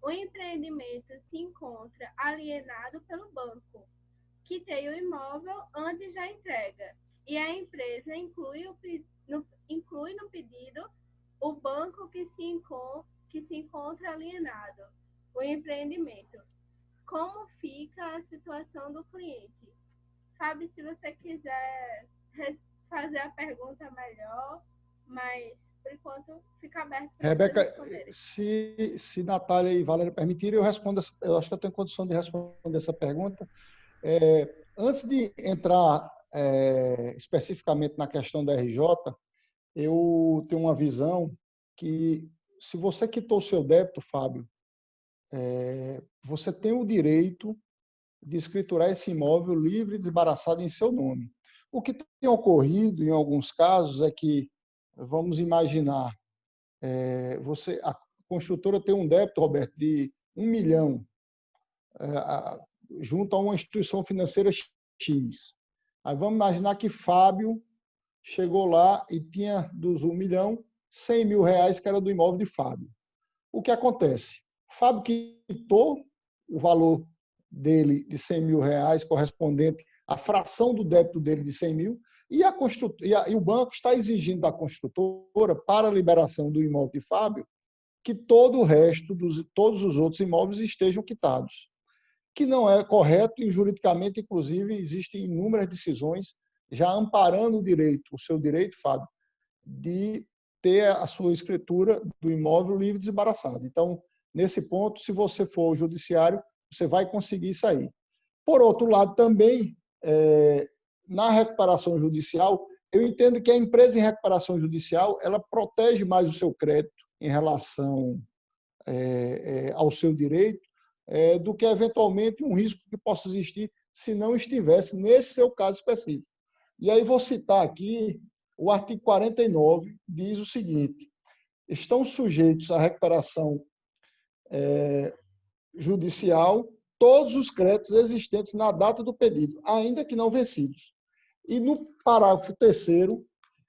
O empreendimento se encontra alienado pelo banco, que tem o imóvel antes da entrega, e a empresa inclui no pedido o banco que se encontra alienado, o empreendimento. Como fica a situação do cliente? Fábio, se você quiser fazer a pergunta melhor, mas por enquanto fica aberto para Rebeca, se Natália e Valéria permitirem, eu respondo. Eu acho que eu tenho condição de responder essa pergunta. Antes de entrar especificamente na questão da RJ, eu tenho uma visão que, se você quitou o seu débito, Fábio, você tem o direito de escriturar esse imóvel livre e desembaraçado em seu nome. O que tem ocorrido em alguns casos é que, vamos imaginar, a construtora tem um débito, Roberto, de 1 milhão junto a uma instituição financeira X. Aí vamos imaginar que Fábio chegou lá e tinha dos 1 milhão, 100 mil reais, que era do imóvel de Fábio. O que acontece? Fábio quitou o valor dele de 100 mil reais, correspondente à fração do débito dele de 100 mil, e o banco está exigindo da construtora, para a liberação do imóvel de Fábio, que todo o resto, todos os outros imóveis estejam quitados. Que não é correto e, juridicamente, inclusive, existem inúmeras decisões já amparando o seu direito, Fábio, de ter a sua escritura do imóvel livre e desembaraçado. Então, nesse ponto, se você for ao judiciário, você vai conseguir sair. Por outro lado, também, na recuperação judicial, eu entendo que a empresa em recuperação judicial ela protege mais o seu crédito em relação ao seu direito do que, eventualmente, um risco que possa existir se não estivesse nesse seu caso específico. E aí vou citar aqui o artigo 49, diz o seguinte: estão sujeitos à recuperação judicial todos os créditos existentes na data do pedido, ainda que não vencidos. E no parágrafo 3º,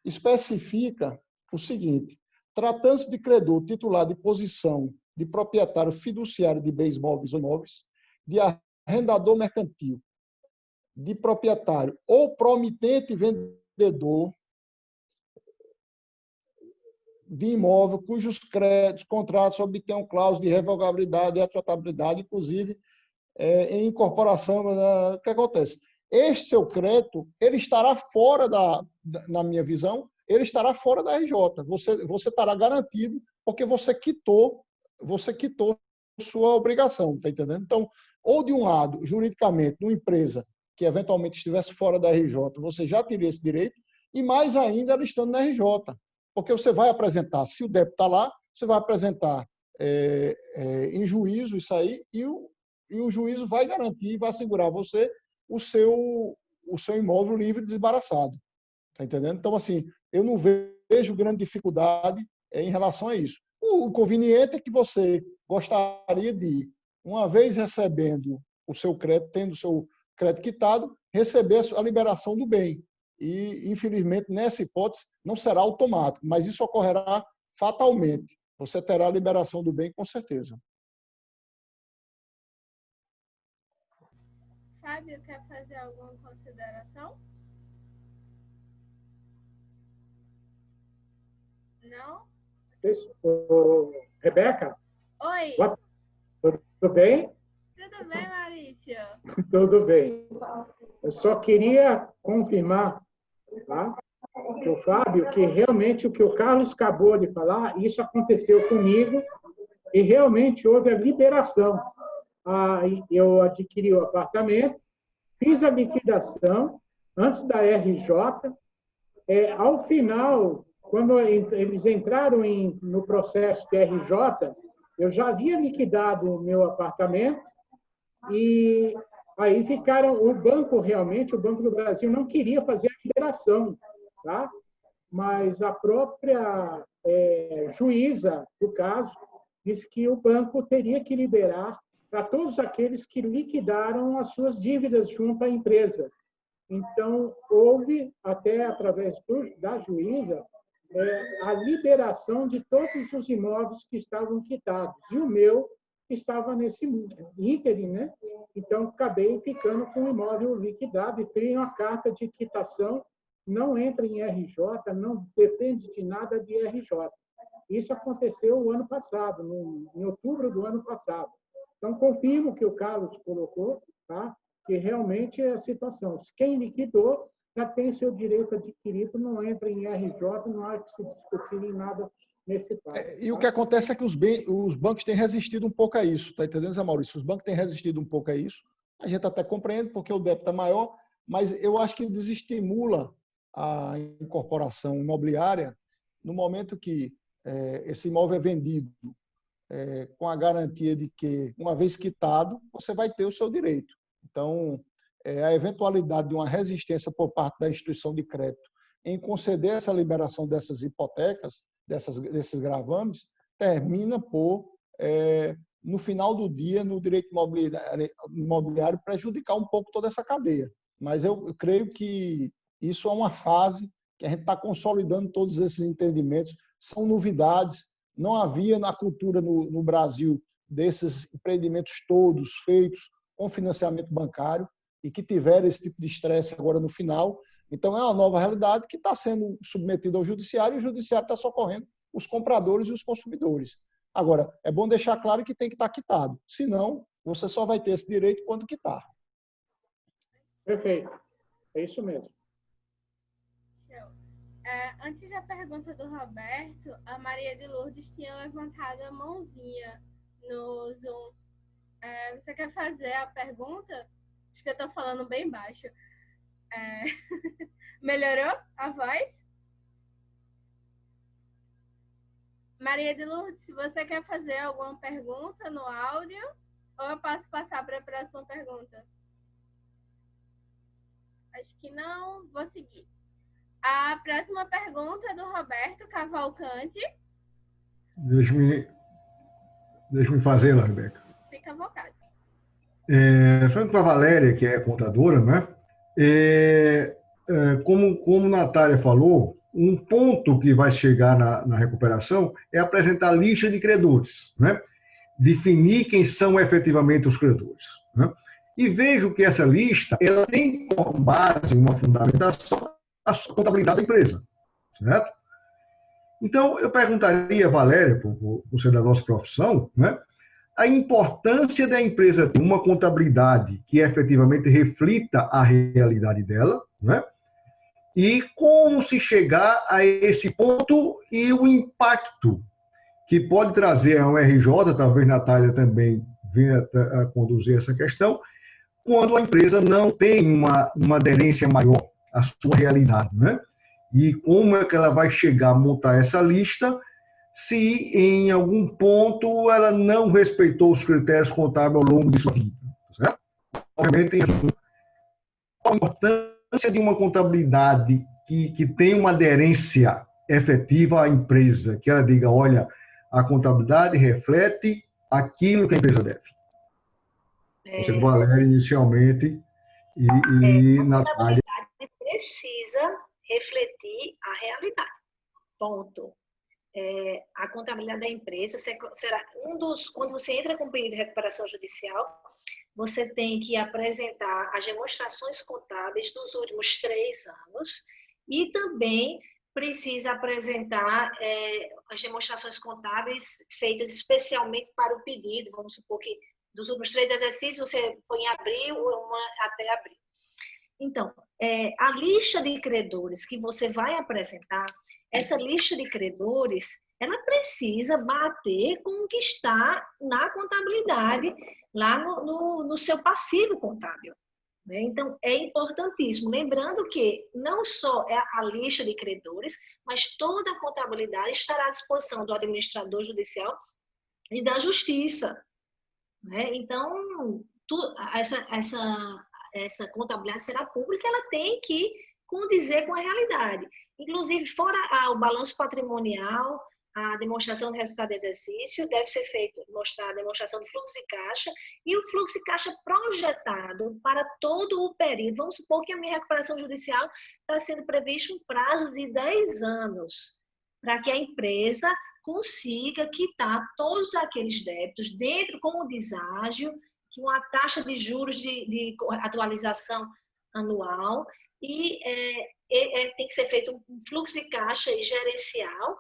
especifica o seguinte: tratando-se de credor titular de posição de proprietário fiduciário de bens móveis ou imóveis, de arrendador mercantil, de proprietário ou promitente vendedor de imóvel cujos créditos, contratos obtenham cláusula de revogabilidade e retratabilidade, inclusive em incorporação. O que acontece? este seu crédito, ele estará fora na minha visão, ele estará fora da RJ. Você estará garantido porque você quitou sua obrigação, tá entendendo? Então, ou de um lado, juridicamente, uma empresa que eventualmente estivesse fora da RJ, você já teria esse direito, e mais ainda ela estando na RJ. Porque você vai apresentar, se o débito está lá, você vai apresentar em juízo isso aí, e o juízo vai garantir, vai assegurar você o seu imóvel livre e desembaraçado. Está entendendo? Então, assim, eu não vejo grande dificuldade em relação a isso. O conveniente é que você gostaria de, uma vez recebendo o seu crédito, tendo o seu crédito quitado, receber a liberação do bem. E, infelizmente, nessa hipótese, não será automático, mas isso ocorrerá fatalmente. Você terá a liberação do bem, com certeza. Fábio, quer fazer alguma consideração? Não? Rebeca? Oi. Tudo bem? Tudo bem, Maurício? Tudo bem. Eu só queria confirmar, tá? Que o Fábio, que realmente o que o Carlos acabou de falar, isso aconteceu comigo e realmente houve a liberação. Eu adquiri o apartamento, fiz a liquidação antes da RJ. Ao final, quando eles entraram no processo de RJ, eu já havia liquidado o meu apartamento e aí o banco do Brasil não queria fazer a liberação, tá? Mas a própria juíza do caso disse que o banco teria que liberar para todos aqueles que liquidaram as suas dívidas junto à empresa. Então, houve, até através da juíza, a liberação de todos os imóveis que estavam quitados. E o meu estava nesse ínterim, né? Então, acabei ficando com o imóvel liquidado e tenho a carta de quitação, não entra em RJ, não depende de nada de RJ. Isso aconteceu o ano passado, em outubro do ano passado. Então, confirmo o que o Carlos colocou, tá? Que realmente é a situação. Quem liquidou já tem seu direito adquirido, não entra em RJ, não há que se discutir em nada nesse caso. E o que acontece é que os bancos têm resistido um pouco a isso, tá entendendo, Zé Maurício? Os bancos têm resistido um pouco a isso. A gente até compreende, porque o débito é maior, mas eu acho que desestimula a incorporação imobiliária no momento que esse imóvel é vendido com a garantia de que, uma vez quitado, você vai ter o seu direito. Então, a eventualidade de uma resistência por parte da instituição de crédito em conceder essa liberação dessas hipotecas, desses gravames, termina por, no final do dia, no direito imobiliário, prejudicar um pouco toda essa cadeia. Mas eu creio que isso é uma fase que a gente está consolidando todos esses entendimentos. São novidades. Não havia na cultura no Brasil desses empreendimentos todos feitos com financiamento bancário e que tiveram esse tipo de estresse agora no final. Então, é uma nova realidade que está sendo submetida ao judiciário e o judiciário está socorrendo os compradores e os consumidores. Agora, é bom deixar claro que tem que estar quitado. Senão, você só vai ter esse direito quando quitar. Perfeito. É isso mesmo. Antes da pergunta do Roberto, a Maria de Lourdes tinha levantado a mãozinha no Zoom. Você quer fazer a pergunta? Acho que eu estou falando bem baixo. Melhorou a voz? Maria de Lourdes, se você quer fazer alguma pergunta no áudio, ou eu posso passar para a próxima pergunta? Acho que não, vou seguir. A próxima pergunta é do Roberto Cavalcante. Deixa-me fazê-la, Rebeca. Fica à vontade. Falando com a Valéria, que é contadora, né? Como Natália falou, um ponto que vai chegar na recuperação é apresentar a lista de credores, né? Definir quem são efetivamente os credores, né? E vejo que essa lista ela tem como base uma fundamentação a contabilidade da empresa, certo? Então, eu perguntaria, Valéria, por ser da nossa profissão, né? a importância da empresa ter uma contabilidade que efetivamente reflita a realidade dela, né? E como se chegar a esse ponto e o impacto que pode trazer a URJ, talvez Natália também venha a conduzir essa questão, quando a empresa não tem uma aderência maior à sua realidade, né? E como é que ela vai chegar a montar essa lista se em algum ponto ela não respeitou os critérios contábeis ao longo de sua vida, certo? Obviamente, tem a importância de uma contabilidade que tem uma aderência efetiva à empresa, que ela diga, olha, a contabilidade reflete aquilo que a empresa deve. Você, Valéria, inicialmente, e A Natália. contabilidade precisa refletir a realidade. Ponto. A contabilidade da empresa será quando você entra com pedido de recuperação judicial, você tem que apresentar as demonstrações contábeis dos últimos 3 anos e também precisa apresentar as demonstrações contábeis feitas especialmente para o pedido. Vamos supor que dos últimos 3 exercícios você foi em abril ou uma até abril. Então, a lista de credores que você vai apresentar, essa lista de credores, ela precisa bater com o que está na contabilidade, lá no seu passivo contábil. Né? Então, é importantíssimo. Lembrando que não só é a lista de credores, mas toda a contabilidade estará à disposição do administrador judicial e da justiça. Né? Então, essa contabilidade será pública, ela tem que condizer com a realidade. Inclusive, fora o balanço patrimonial, a demonstração de resultado de exercício, deve ser feito, mostrar a demonstração de fluxo de caixa e o fluxo de caixa projetado para todo o período. Vamos supor que a minha recuperação judicial está sendo previsto um prazo de 10 anos, para que a empresa consiga quitar todos aqueles débitos dentro com o deságio, que uma taxa de juros de atualização anual e tem que ser feito um fluxo de caixa gerencial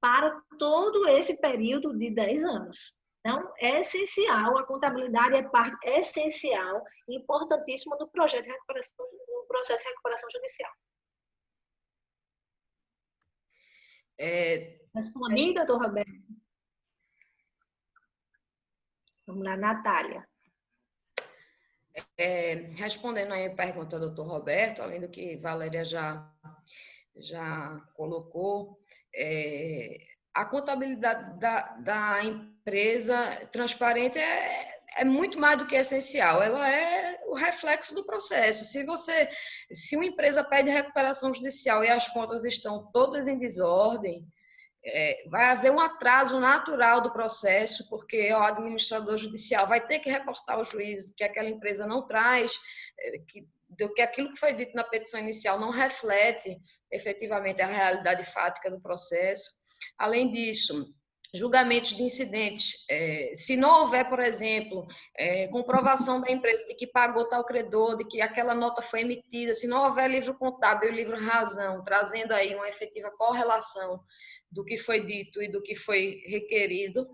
para todo esse período de 10 anos. Então, é essencial, a contabilidade é parte essencial e importantíssima do projeto de recuperação, no processo de recuperação judicial. Respondi, doutor Roberto? Vamos lá, Natália. Respondendo aí a pergunta do doutor Roberto, além do que Valéria já colocou, a contabilidade da empresa transparente é muito mais do que essencial, ela é o reflexo do processo. Se uma empresa pede recuperação judicial e as contas estão todas em desordem, vai haver um atraso natural do processo, porque o administrador judicial vai ter que reportar ao juiz que aquela empresa não traz, que aquilo que foi dito na petição inicial não reflete efetivamente a realidade fática do processo. Além disso, julgamentos de incidentes. Se não houver, por exemplo, comprovação da empresa de que pagou tal credor, de que aquela nota foi emitida, se não houver livro contábil e livro razão, trazendo aí uma efetiva correlação do que foi dito e do que foi requerido,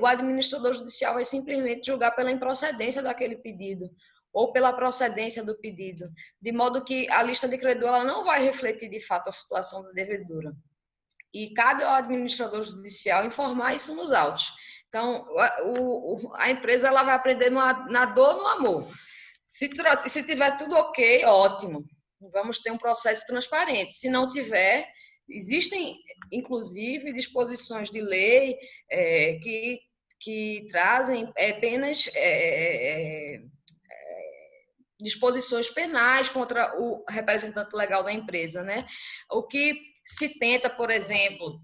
o administrador judicial vai simplesmente julgar pela improcedência daquele pedido ou pela procedência do pedido, de modo que a lista de credor ela não vai refletir de fato a situação da devedora. E cabe ao administrador judicial informar isso nos autos. Então, a empresa ela vai aprender na dor, no amor. Se tiver tudo ok, ótimo. Vamos ter um processo transparente. Se não tiver, existem, inclusive, disposições de lei que trazem apenas disposições penais contra o representante legal da empresa, né? O que se tenta, por exemplo,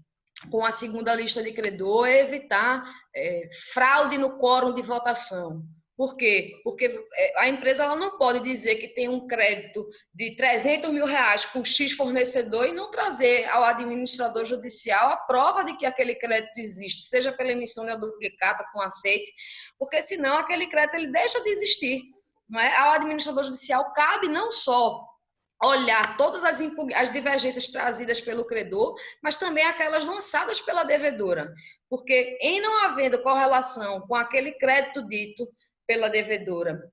com a segunda lista de credor, é evitar fraude no quórum de votação. Por quê? Porque a empresa ela não pode dizer que tem um crédito de R$300 mil com X fornecedor e não trazer ao administrador judicial a prova de que aquele crédito existe, seja pela emissão de duplicata com aceite, porque senão aquele crédito ele deixa de existir. Não é? Ao administrador judicial cabe não só olhar todas as divergências trazidas pelo credor, mas também aquelas lançadas pela devedora. Porque, em não havendo correlação com aquele crédito dito pela devedora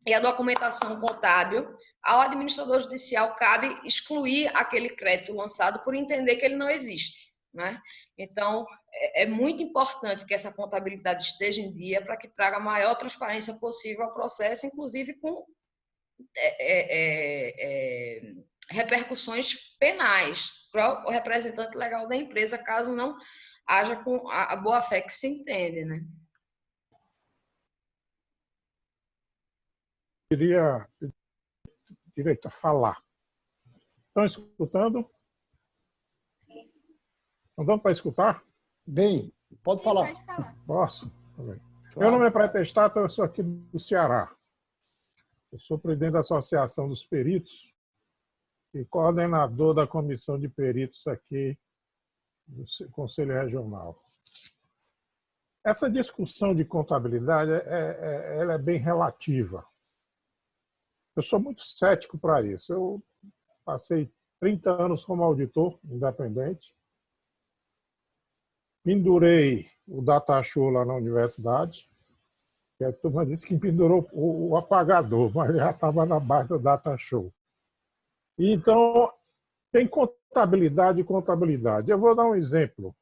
e a documentação contábil, ao administrador judicial cabe excluir aquele crédito lançado por entender que ele não existe, né? Então, é muito importante que essa contabilidade esteja em dia para que traga a maior transparência possível ao processo, inclusive com repercussões penais para o representante legal da empresa, caso não haja com a boa-fé que se entende, né? Queria direito a falar. Estão escutando? Não dão para escutar? Bem, pode falar. Pode falar. Posso? Também. Claro. Meu nome é Pretestado, eu sou aqui do Ceará. Eu sou presidente da Associação dos Peritos e coordenador da Comissão de Peritos aqui do Conselho Regional. Essa discussão de contabilidade ela é bem relativa. Eu sou muito cético para isso. Eu passei 30 anos como auditor independente, pendurei o data show lá na universidade, que a turma disse que pendurou o apagador, mas já estava na base do data show. Então, tem contabilidade e contabilidade. Eu vou dar um exemplo.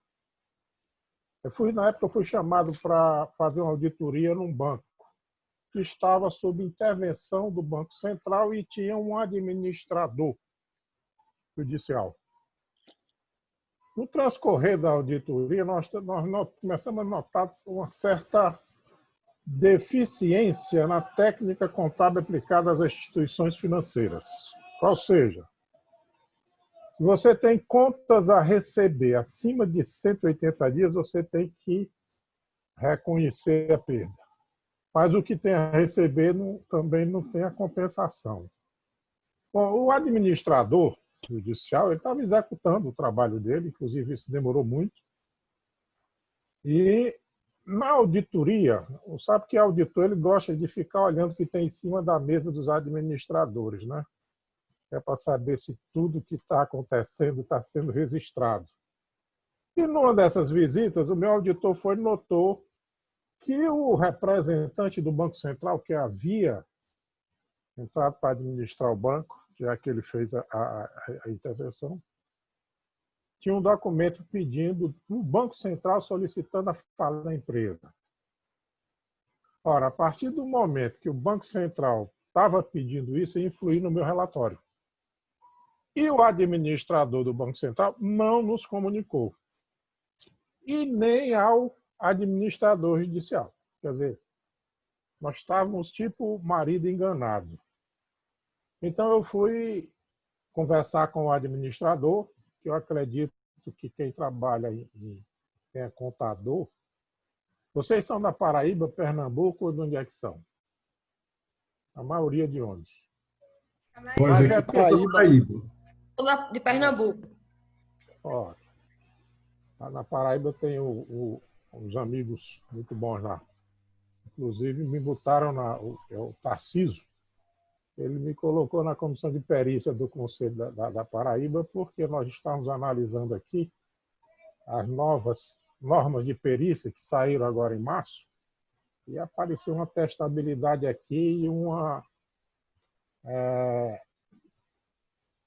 Na época, eu fui chamado para fazer uma auditoria num banco que estava sob intervenção do Banco Central e tinha um administrador judicial. No transcorrer da auditoria, nós começamos a notar uma certa deficiência na técnica contábil aplicada às instituições financeiras. Ou seja, se você tem contas a receber acima de 180 dias, você tem que reconhecer a perda. Mas o que tem a receber também não tem a compensação. Bom, o administrador judicial ele estava executando o trabalho dele, inclusive isso demorou muito. E na auditoria, sabe que o auditor ele gosta de ficar olhando o que tem em cima da mesa dos administradores, né? É para saber se tudo que está acontecendo está sendo registrado. E numa dessas visitas, o meu auditor foi e notou que o representante do Banco Central, que havia entrado para administrar o banco, já que ele fez a intervenção, tinha um documento pedindo do Banco Central solicitando a falência da empresa. Ora, a partir do momento que o Banco Central estava pedindo isso, ia influir no meu relatório. E o administrador do Banco Central não nos comunicou. E nem ao administrador judicial. Quer dizer, nós estávamos tipo marido enganado. Então eu fui conversar com o administrador, que eu acredito que quem trabalha quem é contador. Vocês são da Paraíba, Pernambuco ou de onde é que são? A maioria de onde? Mas é Paraíba. De Pernambuco. Ó, na Paraíba eu tenho uns amigos muito bons lá. Inclusive me botaram o Tarcísio. Ele me colocou na comissão de perícia do Conselho da Paraíba, porque nós estamos analisando aqui as novas normas de perícia que saíram agora em março, e apareceu uma testabilidade aqui e uma...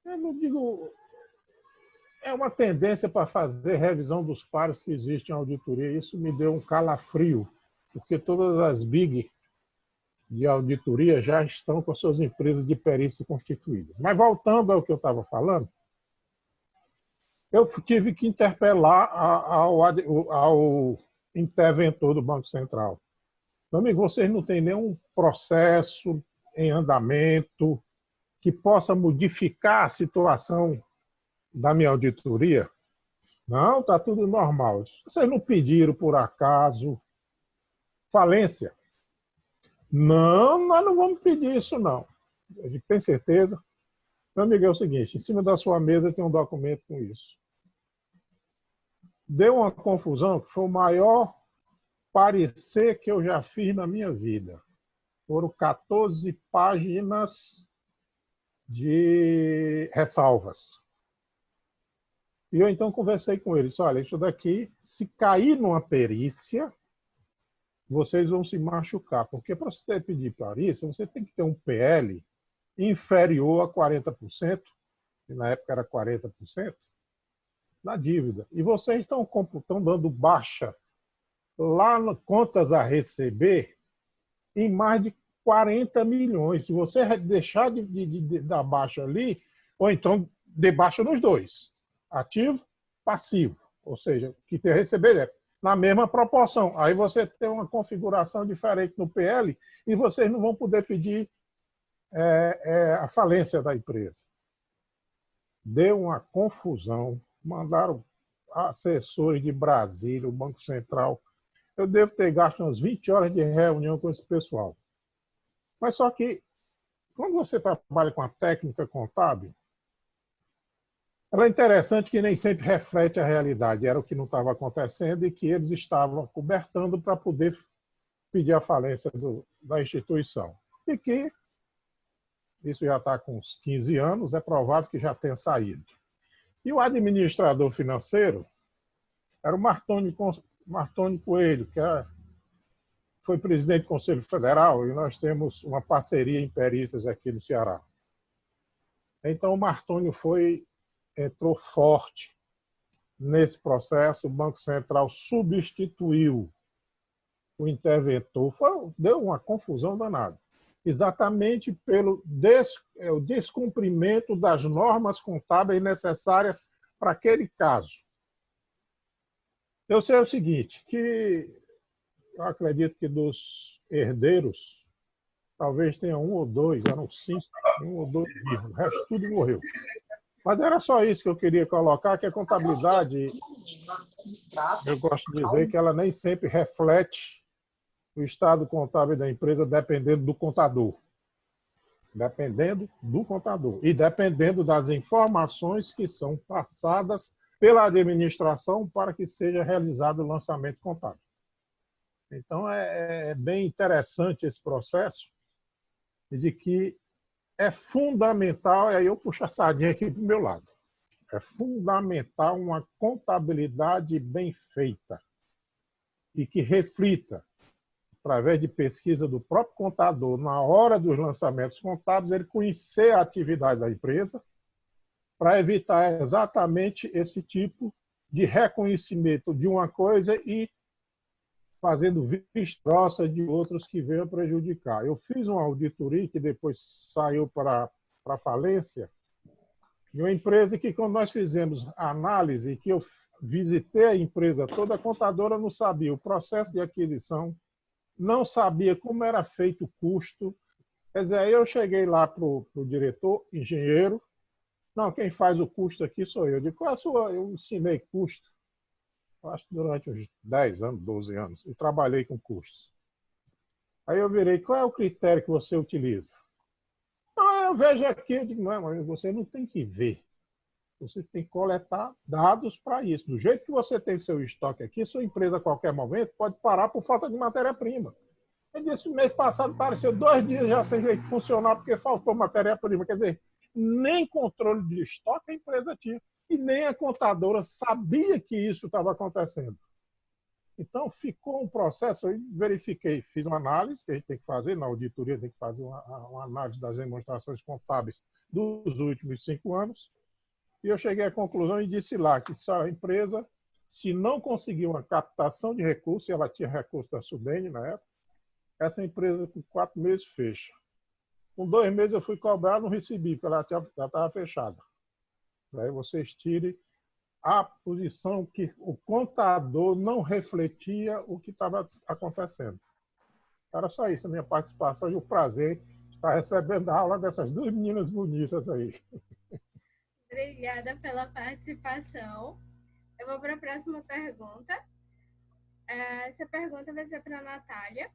eu não digo... É uma tendência para fazer revisão dos pares que existem em auditoria. Isso me deu um calafrio, porque todas as big de auditoria já estão com suas empresas de perícia constituídas. Mas voltando ao que eu estava falando, eu tive que interpelar ao interventor do Banco Central. Meu amigo, vocês não têm nenhum processo em andamento que possa modificar a situação da minha auditoria? Não, está tudo normal. Vocês não pediram, por acaso, falência? Não, nós não vamos pedir isso, não. A gente tem certeza? Meu amigo, é o seguinte, em cima da sua mesa tem um documento com isso. Deu uma confusão, que foi o maior parecer que eu já fiz na minha vida. Foram 14 páginas de ressalvas. E eu então conversei com eles, olha, isso daqui, se cair numa perícia, vocês vão se machucar, porque para você pedir perícia, você tem que ter um PL inferior a 40%, que na época era 40%, da dívida. E vocês estão dando baixa lá no contas a receber em mais de 40 milhões. Se você deixar de dar baixa ali, ou então dê baixa nos dois, ativo, passivo, ou seja, que tem a receber na mesma proporção. Aí você tem uma configuração diferente no PL e vocês não vão poder pedir a falência da empresa. Deu uma confusão, mandaram assessores de Brasília, o Banco Central. Eu devo ter gasto umas 20 horas de reunião com esse pessoal. Mas só que, quando você trabalha com a técnica contábil, ela é interessante que nem sempre reflete a realidade. Era o que não estava acontecendo e que eles estavam cobertando para poder pedir a falência da instituição. E que isso já está com uns 15 anos, é provável que já tenha saído. E o administrador financeiro era o Martoni Coelho, que foi presidente do Conselho Federal, e nós temos uma parceria em perícias aqui no Ceará. Então, o Martoni entrou forte nesse processo, o Banco Central substituiu o interventor, deu uma confusão danada. Exatamente pelo descumprimento das normas contábeis necessárias para aquele caso. Eu sei o seguinte, que eu acredito que dos herdeiros, talvez tenha um ou dois, eram 5, um ou dois vivos, o resto tudo morreu. Mas era só isso que eu queria colocar, que a contabilidade, eu gosto de dizer que ela nem sempre reflete o estado contábil da empresa dependendo do contador. Dependendo do contador. E dependendo das informações que são passadas pela administração para que seja realizado o lançamento contábil. Então, é bem interessante esse processo de que é fundamental, e aí eu puxo a sardinha aqui para o meu lado, é fundamental uma contabilidade bem feita e que reflita, através de pesquisa do próprio contador, na hora dos lançamentos contábeis, ele conhecer a atividade da empresa para evitar exatamente esse tipo de reconhecimento de uma coisa e fazendo vista grossa de outros que venham prejudicar. Eu fiz uma auditoria que depois saiu para a falência, de uma empresa que, quando nós fizemos a análise, que eu visitei a empresa toda, a contadora não sabia o processo de aquisição, não sabia como era feito o custo. Quer dizer, aí eu cheguei lá para o diretor, engenheiro, não, quem faz o custo aqui sou eu. Eu digo, qual é a sua? Eu ensinei custo, acho que durante uns 10 anos, 12 anos, e trabalhei com custos. Aí eu virei, qual é o critério que você utiliza? Não, eu vejo aqui, eu digo, não, mas você não tem que ver. Você tem que coletar dados para isso. Do jeito que você tem seu estoque aqui, sua empresa a qualquer momento pode parar por falta de matéria-prima. Eu disse, mês passado apareceu 2 dias já sem funcionar porque faltou matéria-prima. Quer dizer, nem controle de estoque a empresa tinha. E nem a contadora sabia que isso estava acontecendo. Então, ficou um processo, eu verifiquei, fiz uma análise, que a gente tem que fazer, na auditoria tem que fazer uma análise das demonstrações contábeis dos últimos 5 anos, e eu cheguei à conclusão e disse lá que se a empresa, se não conseguir uma captação de recursos, e ela tinha recurso da Sudene na época, essa empresa com 4 meses fecha. Com 2 meses eu fui cobrar, não recebi, porque ela já estava fechada. Aí vocês tirem a posição que o contador não refletia o que estava acontecendo. Era só isso a minha participação e o prazer de estar recebendo a aula dessas 2 meninas bonitas aí. Obrigada pela participação. Eu vou para a próxima pergunta. Essa pergunta vai ser para a Natália.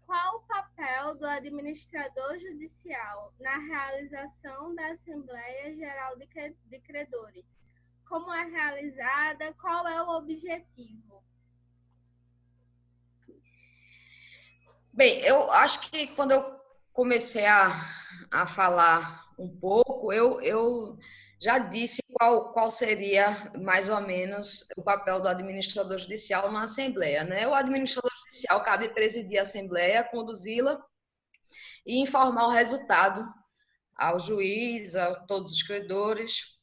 Qual o papel do administrador judicial na realização da Assembleia Geral de Credores? Como é realizada? Qual é o objetivo? Bem, eu acho que quando eu comecei a falar um pouco, eu já disse qual seria, mais ou menos, o papel do administrador judicial na Assembleia, né? O administrador judicial cabe presidir a Assembleia, conduzi-la e informar o resultado ao juiz, a todos os credores,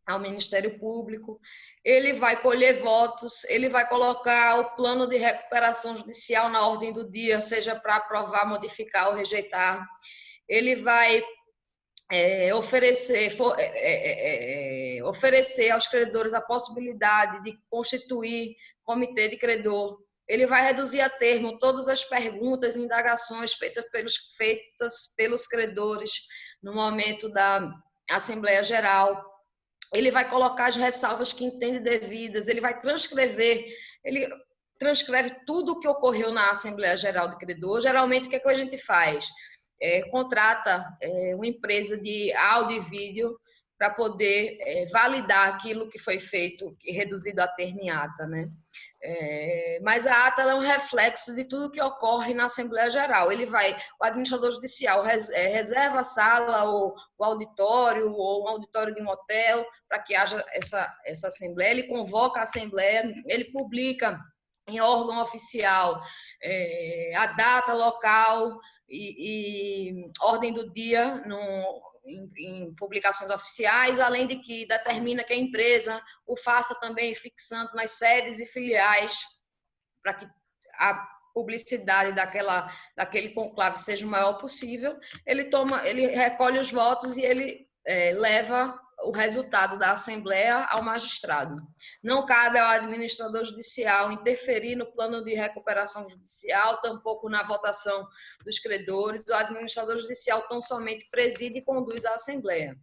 ao Ministério Público. Ele vai colher votos, ele vai colocar o plano de recuperação judicial na ordem do dia, seja para aprovar, modificar ou rejeitar. Ele vai oferecer aos credores a possibilidade de constituir comitê de credor. Ele vai reduzir a termo todas as perguntas e indagações feitas pelos credores no momento da Assembleia Geral. Ele vai colocar as ressalvas que entende devidas, ele transcreve tudo o que ocorreu na Assembleia Geral de Credor. Geralmente, o que a gente faz? Contrata uma empresa de áudio e vídeo para poder validar aquilo que foi feito e reduzido a termo em ata, né? Mas a ata é um reflexo de tudo que ocorre na Assembleia Geral. O administrador judicial reserva a sala ou o auditório ou um auditório de um hotel para que haja essa Assembleia. Ele convoca a Assembleia, ele publica em órgão oficial a data, local e ordem do dia em publicações oficiais, além de que determina que a empresa o faça também fixando nas sedes e filiais para que a publicidade daquele conclave seja o maior possível. Ele recolhe os votos e ele leva o resultado da Assembleia ao magistrado. Não cabe ao administrador judicial interferir no plano de recuperação judicial, tampouco na votação dos credores. O administrador judicial tão somente preside e conduz a Assembleia.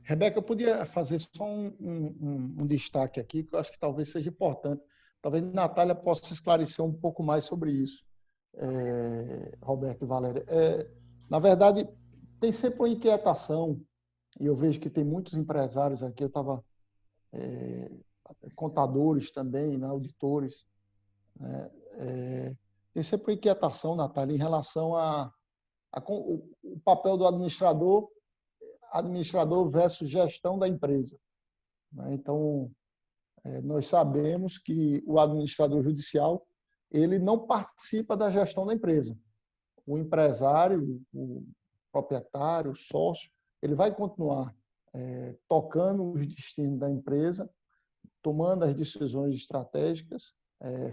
Rebeca, eu podia fazer só um destaque aqui, que eu acho que talvez seja importante. Talvez a Natália possa esclarecer um pouco mais sobre isso, Roberto e Valéria. Na verdade, tem sempre uma inquietação, e eu vejo que tem muitos empresários aqui, eu estava contadores também, né, auditores, né, tem sempre uma inquietação, Natália, em relação o papel do administrador versus gestão da empresa. Né? Então, nós sabemos que o administrador judicial ele não participa da gestão da empresa. O empresário, o proprietário, o sócio, ele vai continuar tocando os destinos da empresa, tomando as decisões estratégicas,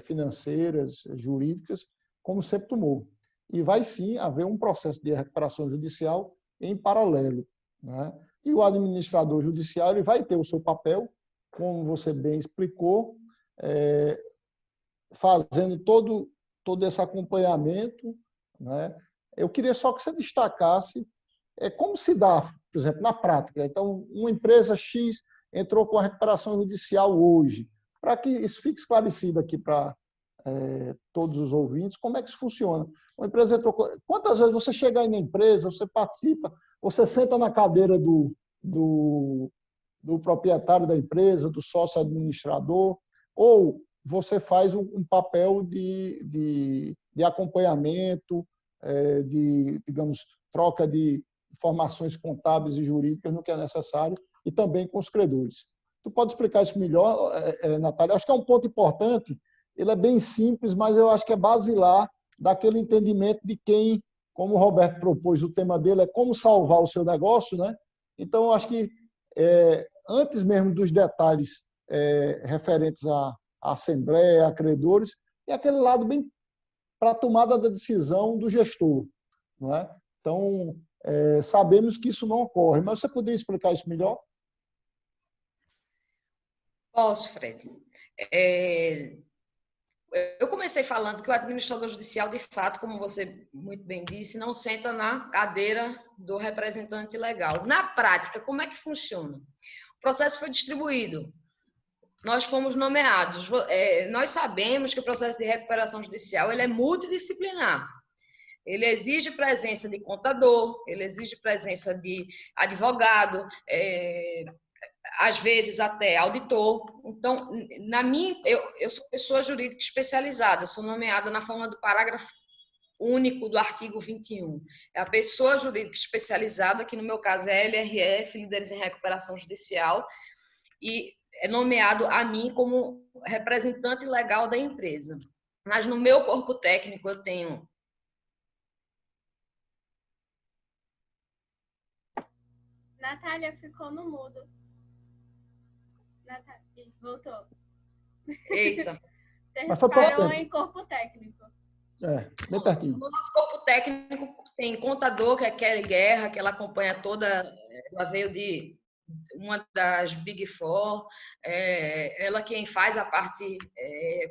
financeiras, jurídicas, como sempre tomou. E vai sim haver um processo de recuperação judicial em paralelo. Né? E o administrador judicial ele vai ter o seu papel, como você bem explicou, fazendo todo esse acompanhamento. Né? Eu queria só que você destacasse como se dá, por exemplo, na prática. Então, uma empresa X entrou com a recuperação judicial hoje, para que isso fique esclarecido aqui para todos os ouvintes, como é que isso funciona. Uma empresa entrou... Quantas vezes você chega aí na empresa, você participa, você senta na cadeira do proprietário da empresa, do sócio administrador, ou você faz um papel de acompanhamento, digamos, troca de informações contábeis e jurídicas no que é necessário, e também com os credores. Tu pode explicar isso melhor, Natália? Acho que é um ponto importante, ele é bem simples, mas eu acho que é basilar daquele entendimento de quem, como o Roberto propôs, o tema dele é como salvar o seu negócio, né? Então, eu acho que antes mesmo dos detalhes referentes à Assembleia, a credores, tem aquele lado bem para a tomada da decisão do gestor. Não é? Então, sabemos que isso não ocorre, mas você poderia explicar isso melhor? Posso, Fred. Eu comecei falando que o administrador judicial, de fato, como você muito bem disse, não senta na cadeira do representante legal. Na prática, como é que funciona? O processo foi distribuído. Nós fomos nomeados. Nós sabemos que o processo de recuperação judicial ele é multidisciplinar. Ele exige presença de contador, ele exige presença de advogado, às vezes até auditor. Então, eu sou pessoa jurídica especializada, eu sou nomeada na forma do parágrafo único do artigo 21. É a pessoa jurídica especializada, que no meu caso é LRF, Líderes em Recuperação Judicial, e é nomeado a mim como representante legal da empresa. Mas no meu corpo técnico eu tenho... Natália ficou no mudo. Natália, voltou. Eita. Mas foi pouco Parou tempo. em corpo técnico. Bem pertinho. No nosso corpo técnico tem contador, que é a Kelly Guerra, que ela acompanha toda... Ela veio de uma das Big Four, ela quem faz a parte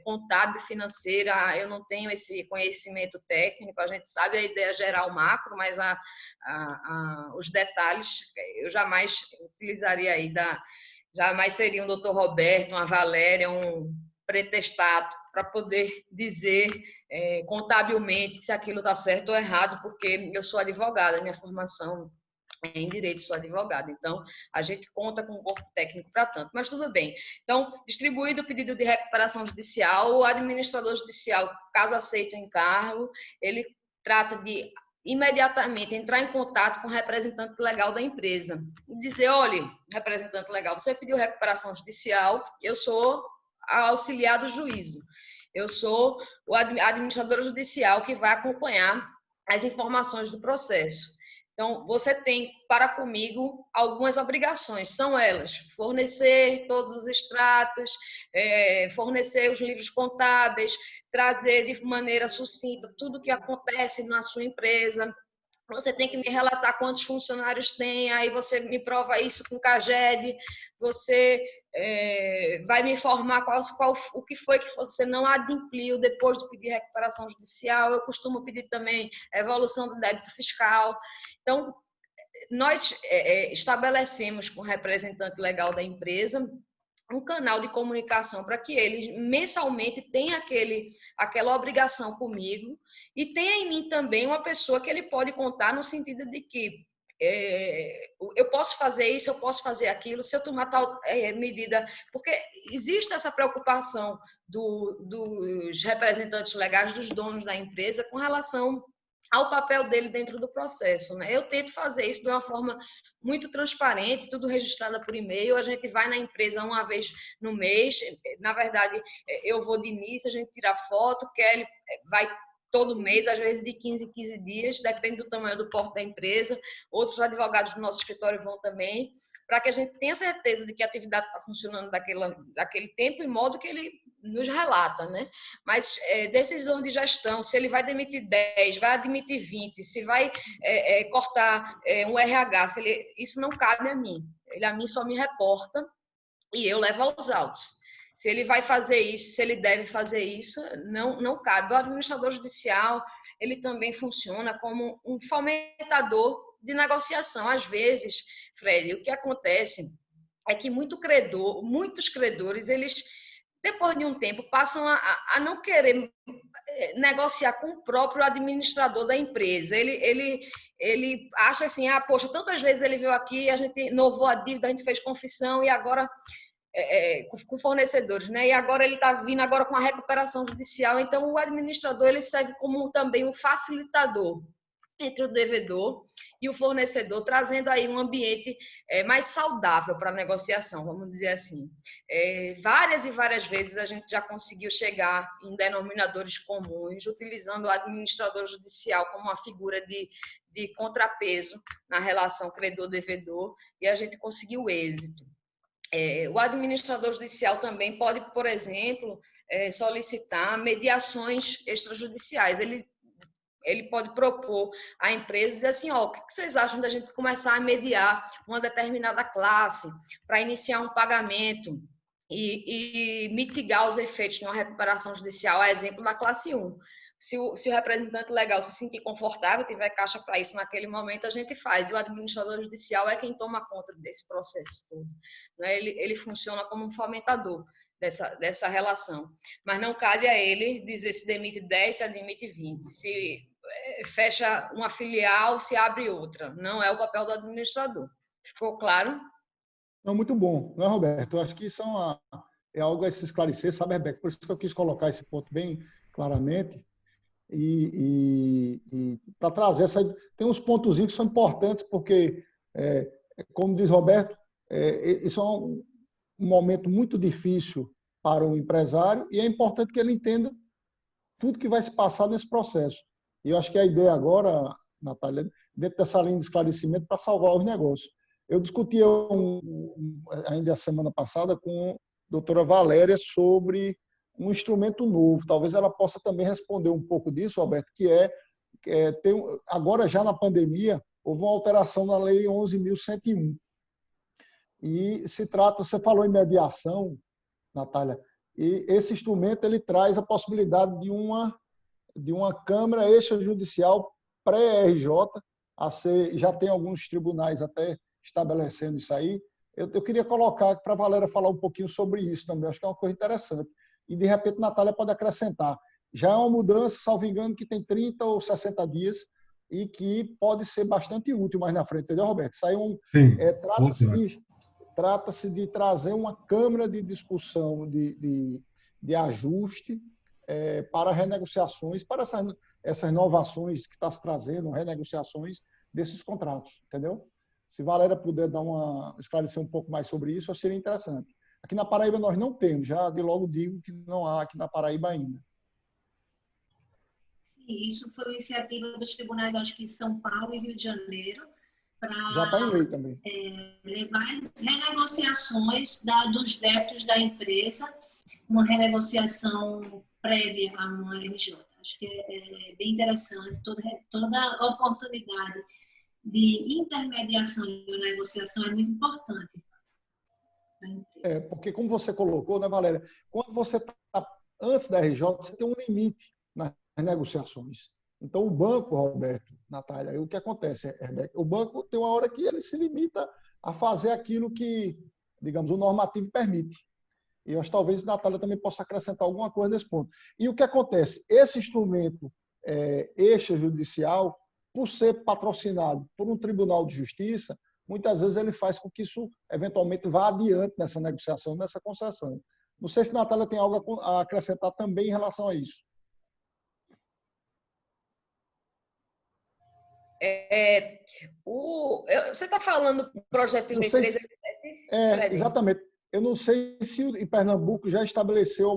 contábil financeira. Eu não tenho esse conhecimento técnico, a gente sabe a ideia geral macro, mas os detalhes eu jamais utilizaria aí, jamais seria um doutor Roberto, uma Valéria, um pretestado para poder dizer contabilmente se aquilo está certo ou errado, porque eu sou advogada, minha formação em direito, sou advogada, então a gente conta com um corpo técnico para tanto, mas tudo bem. Então, distribuído o pedido de recuperação judicial, o administrador judicial, caso aceite o encargo, ele trata de imediatamente entrar em contato com o representante legal da empresa e dizer: olha, representante legal, você pediu recuperação judicial, eu sou a auxiliar do juízo, eu sou a administradora judicial que vai acompanhar as informações do processo. Então, você tem para comigo algumas obrigações, são elas: fornecer todos os extratos, fornecer os livros contábeis, trazer de maneira sucinta tudo o que acontece na sua empresa. Você tem que me relatar quantos funcionários tem, aí você me prova isso com CAGED, você vai me informar o que foi que você não adimpliu depois de pedir recuperação judicial. Eu costumo pedir também evolução do débito fiscal. Então, nós estabelecemos com o representante legal da empresa um canal de comunicação para que ele mensalmente tenha aquela obrigação comigo e tenha em mim também uma pessoa que ele pode contar, no sentido de que eu posso fazer isso, eu posso fazer aquilo, se eu tomar tal medida, porque existe essa preocupação dos representantes legais, dos donos da empresa, com relação ao papel dele dentro do processo, né? Eu tento fazer isso de uma forma muito transparente, tudo registrado por e-mail. A gente vai na empresa uma vez no mês, na verdade eu vou de início, a gente tira foto, Kelly vai todo mês, às vezes de 15 em 15 dias, depende do tamanho do porte da empresa. Outros advogados do nosso escritório vão também, para que a gente tenha certeza de que a atividade está funcionando daquele tempo e modo que ele nos relata, né? Mas decisão de gestão, se ele vai demitir 10, vai admitir 20, se vai cortar um RH, isso não cabe a mim. Ele a mim só me reporta e eu levo aos autos. Se ele vai fazer isso, se ele deve fazer isso, não cabe. O administrador judicial, ele também funciona como um fomentador de negociação. Às vezes, Fred, o que acontece é que muitos credores, eles, depois de um tempo, passam a não querer negociar com o próprio administrador da empresa. Ele acha assim: poxa, tantas vezes ele veio aqui, a gente novou a dívida, a gente fez confissão e agora... com fornecedores, né? E agora ele está vindo agora com a recuperação judicial. Então, o administrador ele serve como também um facilitador entre o devedor e o fornecedor, trazendo aí um ambiente mais saudável para a negociação, vamos dizer assim. Várias e várias vezes a gente já conseguiu chegar em denominadores comuns, utilizando o administrador judicial como uma figura de contrapeso na relação credor-devedor, e a gente conseguiu êxito. O administrador judicial também pode, por exemplo, solicitar mediações extrajudiciais. Ele pode propor à empresa, dizer assim: o que vocês acham da gente começar a mediar uma determinada classe para iniciar um pagamento e mitigar os efeitos de uma recuperação judicial, a exemplo da classe 1. Se o representante legal se sentir confortável, tiver caixa para isso naquele momento, a gente faz. E o administrador judicial é quem toma conta desse processo todo, né? Ele funciona como um fomentador dessa relação. Mas não cabe a ele dizer se demite 10, se admite 20. Se fecha uma filial, se abre outra. Não é o papel do administrador. Ficou claro? Não, muito bom, não é, Roberto? Eu acho que isso é algo a se esclarecer, sabe, Rebeca? Por isso que eu quis colocar esse ponto bem claramente e para trazer essa. Tem uns pontozinhos que são importantes, porque, como diz Roberto, isso é um momento muito difícil para o empresário e é importante que ele entenda tudo que vai se passar nesse processo. E eu acho que a ideia agora, Natália, dentro dessa linha de esclarecimento para salvar os negócios. Eu discuti ainda a semana passada com a doutora Valéria sobre um instrumento novo. Talvez ela possa também responder um pouco disso, Alberto, que agora já na pandemia, houve uma alteração na Lei 11.101. E se trata, você falou em mediação, Natália, e esse instrumento ele traz a possibilidade de uma Câmara Extrajudicial pré-RJ, já tem alguns tribunais até estabelecendo isso aí. Eu queria colocar para a Valéria falar um pouquinho sobre isso também, acho que é uma coisa interessante. E, de repente, Natália pode acrescentar. Já é uma mudança, salvo engano, que tem 30 ou 60 dias e que pode ser bastante útil mais na frente, entendeu, Roberto? Trata-se de trazer uma câmara de discussão de ajuste para renegociações, para essas inovações que está se trazendo, renegociações desses contratos, entendeu? Se Valéria puder esclarecer um pouco mais sobre isso, seria interessante. Aqui na Paraíba nós não temos, já de logo digo que não há aqui na Paraíba ainda. Isso foi uma iniciativa dos tribunais, acho que São Paulo e Rio de Janeiro, já está em lei também. Levar as renegociações dos débitos da empresa, uma renegociação prévia a uma RJ. Acho que é bem interessante, toda oportunidade de intermediação e negociação é muito importante. Porque como você colocou, né, Valéria, quando você está antes da RJ, você tem um limite nas negociações. Então, o banco, Roberto, Natália, o que acontece, Rebeca? O banco tem uma hora que ele se limita a fazer aquilo que, digamos, o normativo permite. E eu acho que talvez a Natália também possa acrescentar alguma coisa nesse ponto. E o que acontece? Esse instrumento extrajudicial, por ser patrocinado por um tribunal de justiça, muitas vezes ele faz com que isso, eventualmente, vá adiante nessa negociação, nessa concessão. Não sei se a Natália tem algo a acrescentar também em relação a isso. Você está falando do projeto de lei 387? Exatamente. Eu não sei se em Pernambuco já estabeleceu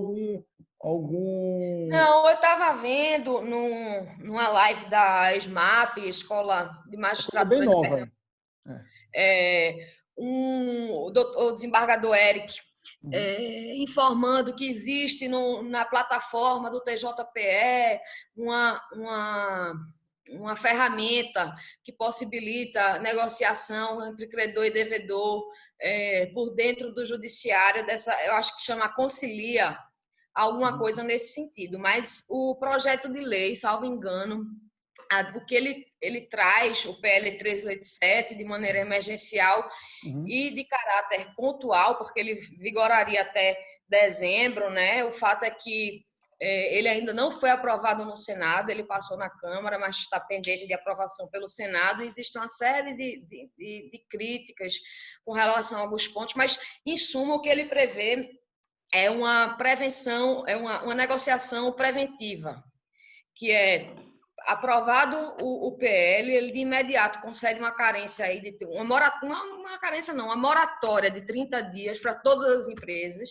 algum... Não, eu estava vendo numa live da ESMAP, Escola de Magistratura bem nova. O desembargador Eric informando que existe na plataforma do TJPE uma ferramenta que possibilita negociação entre credor e devedor por dentro do judiciário, eu acho que chama Concilia, alguma coisa nesse sentido. Mas o projeto de lei, salvo engano, o que ele traz, o PL 387, de maneira emergencial e de caráter pontual, porque ele vigoraria até dezembro, né? O fato é que ele ainda não foi aprovado no Senado, ele passou na Câmara, mas está pendente de aprovação pelo Senado. Existe uma série de críticas com relação a alguns pontos, mas, em suma, o que ele prevê é uma prevenção, uma negociação preventiva, que é aprovado o PL, ele de imediato concede uma carência aí de uma moratória de 30 dias para todas as empresas.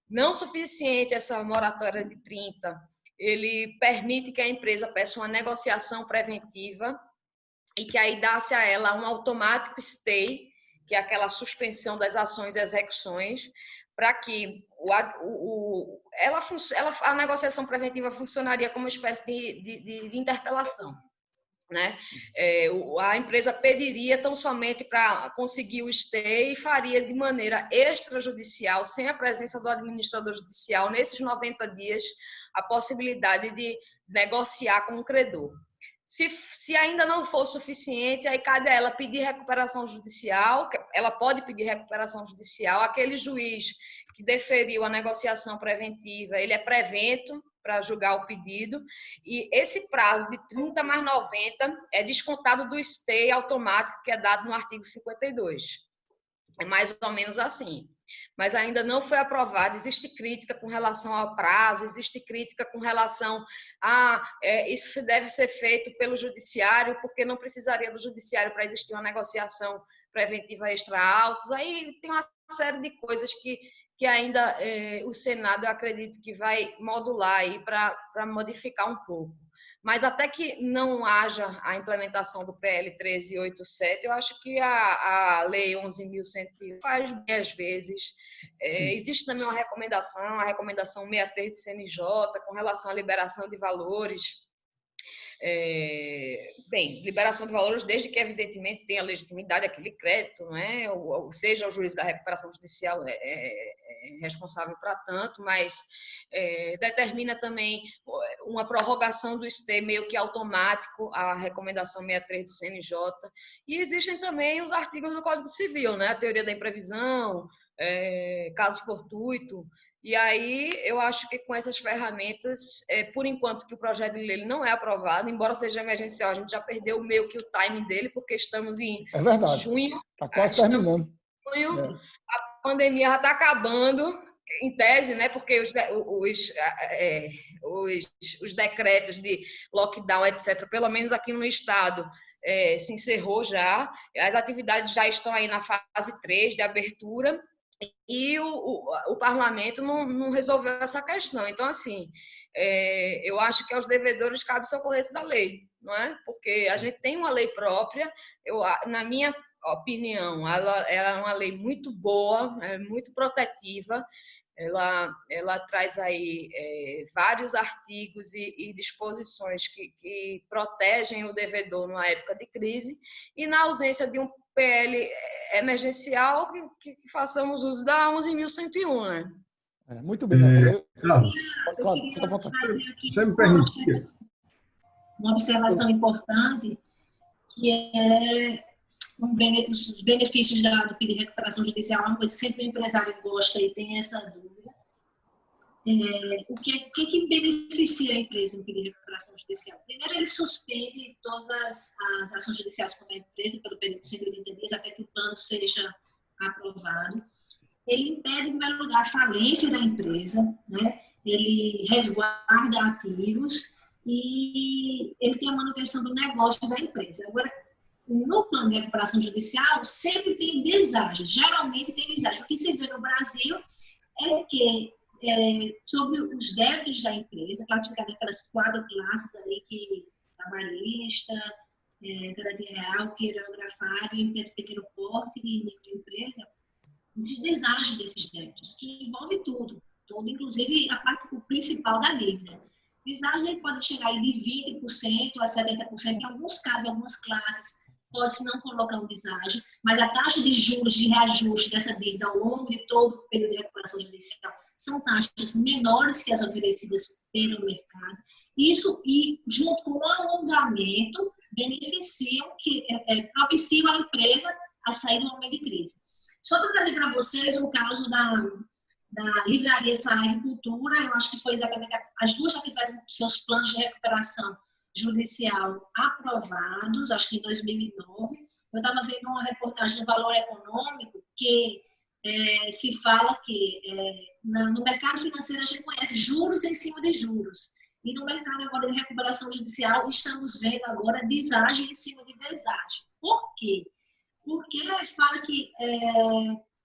Não suficiente essa moratória de 30, ele permite que a empresa peça uma negociação preventiva e que aí dá-se a ela um automático stay, que é aquela suspensão das ações e execuções, para que a negociação preventiva funcionaria como uma espécie de interpelação, né? A empresa pediria tão somente para conseguir o stay e faria de maneira extrajudicial, sem a presença do administrador judicial, nesses 90 dias, a possibilidade de negociar com o credor. Se ainda não for suficiente, aí cabe a ela pedir recuperação judicial, ela pode pedir recuperação judicial, aquele juiz que deferiu a negociação preventiva, ele é prevento para julgar o pedido, e esse prazo de 30 mais 90 é descontado do stay automático que é dado no artigo 52. É mais ou menos assim. Mas ainda não foi aprovado. Existe crítica com relação ao prazo, existe crítica com relação a isso deve ser feito pelo judiciário, porque não precisaria do judiciário para existir uma negociação preventiva extra-autos. Aí tem uma série de coisas que ainda o Senado, eu acredito que vai modular aí para modificar um pouco. Mas até que não haja a implementação do PL 1387, eu acho que a Lei 11.101 faz bem às vezes. Existe também uma recomendação, a recomendação 63 do CNJ, com relação à liberação de valores. Bem, liberação de valores, desde que, evidentemente, tenha legitimidade aquele crédito, não é? Ou seja, o juiz da recuperação judicial é responsável para tanto, mas determina também uma prorrogação do ST meio que automático, a recomendação 63 do CNJ, e existem também os artigos do Código Civil, né? A teoria da imprevisão, caso fortuito. E aí, eu acho que com essas ferramentas, por enquanto que o projeto de lei não é aprovado, embora seja emergencial, a gente já perdeu meio que o timing dele, porque estamos em junho. Está quase terminando. Junho, a pandemia já está acabando, em tese, né? Porque os decretos de lockdown, etc., pelo menos aqui no estado, se encerrou já. As atividades já estão aí na fase 3 de abertura, e o parlamento não resolveu essa questão. Então, assim, eu acho que aos devedores cabe socorrer-se da lei, não é? Porque a gente tem uma lei própria, na minha opinião, ela é uma lei muito boa, muito protetiva. Ela traz aí vários artigos e disposições que protegem o devedor numa época de crise, e na ausência de um PL emergencial, que façamos uso da 11.101, né? Muito bem, Carlos, claro, fica à vontade. Você me permitir? Uma observação importante, que é os benefícios do pedido de recuperação judicial, uma coisa que sempre o empresário gosta e tem essa dúvida. O que beneficia a empresa no pedido de recuperação judicial? Primeiro, ele suspende todas as ações judiciais contra a empresa pelo período de 180 dias até que o plano seja aprovado. Ele impede, em primeiro lugar, a falência da empresa, né? Ele resguarda ativos e ele tem a manutenção do negócio da empresa. Agora, no plano de recuperação judicial, sempre tem deságio, geralmente tem deságio. O que se vê no Brasil é que, sobre os débitos da empresa, classificado aquelas 4 classes ali, que trabalhista, garantia real, quirografário, empresa de pequeno porte e microempresa, existe deságio desses débitos, que envolve tudo, inclusive a parte principal da dívida. Deságio pode chegar de 20% a 70%, em alguns casos, algumas classes, pode-se não colocar um deságio, mas a taxa de juros de reajuste dessa dívida ao longo de todo o período de recuperação judicial são taxas menores que as oferecidas pelo mercado. Isso, e junto com o alongamento, propiciam a empresa a sair do momento de crise. Só para trazer para vocês um caso da Livraria Saúde e Cultura, eu acho que foi exatamente as duas que tiveram seus planos de recuperação judicial aprovados, acho que em 2009. Eu estava vendo uma reportagem do Valor Econômico que se fala que no mercado financeiro a gente conhece juros em cima de juros. E no mercado agora de recuperação judicial estamos vendo agora deságio em cima de deságio. Por quê? Porque fala que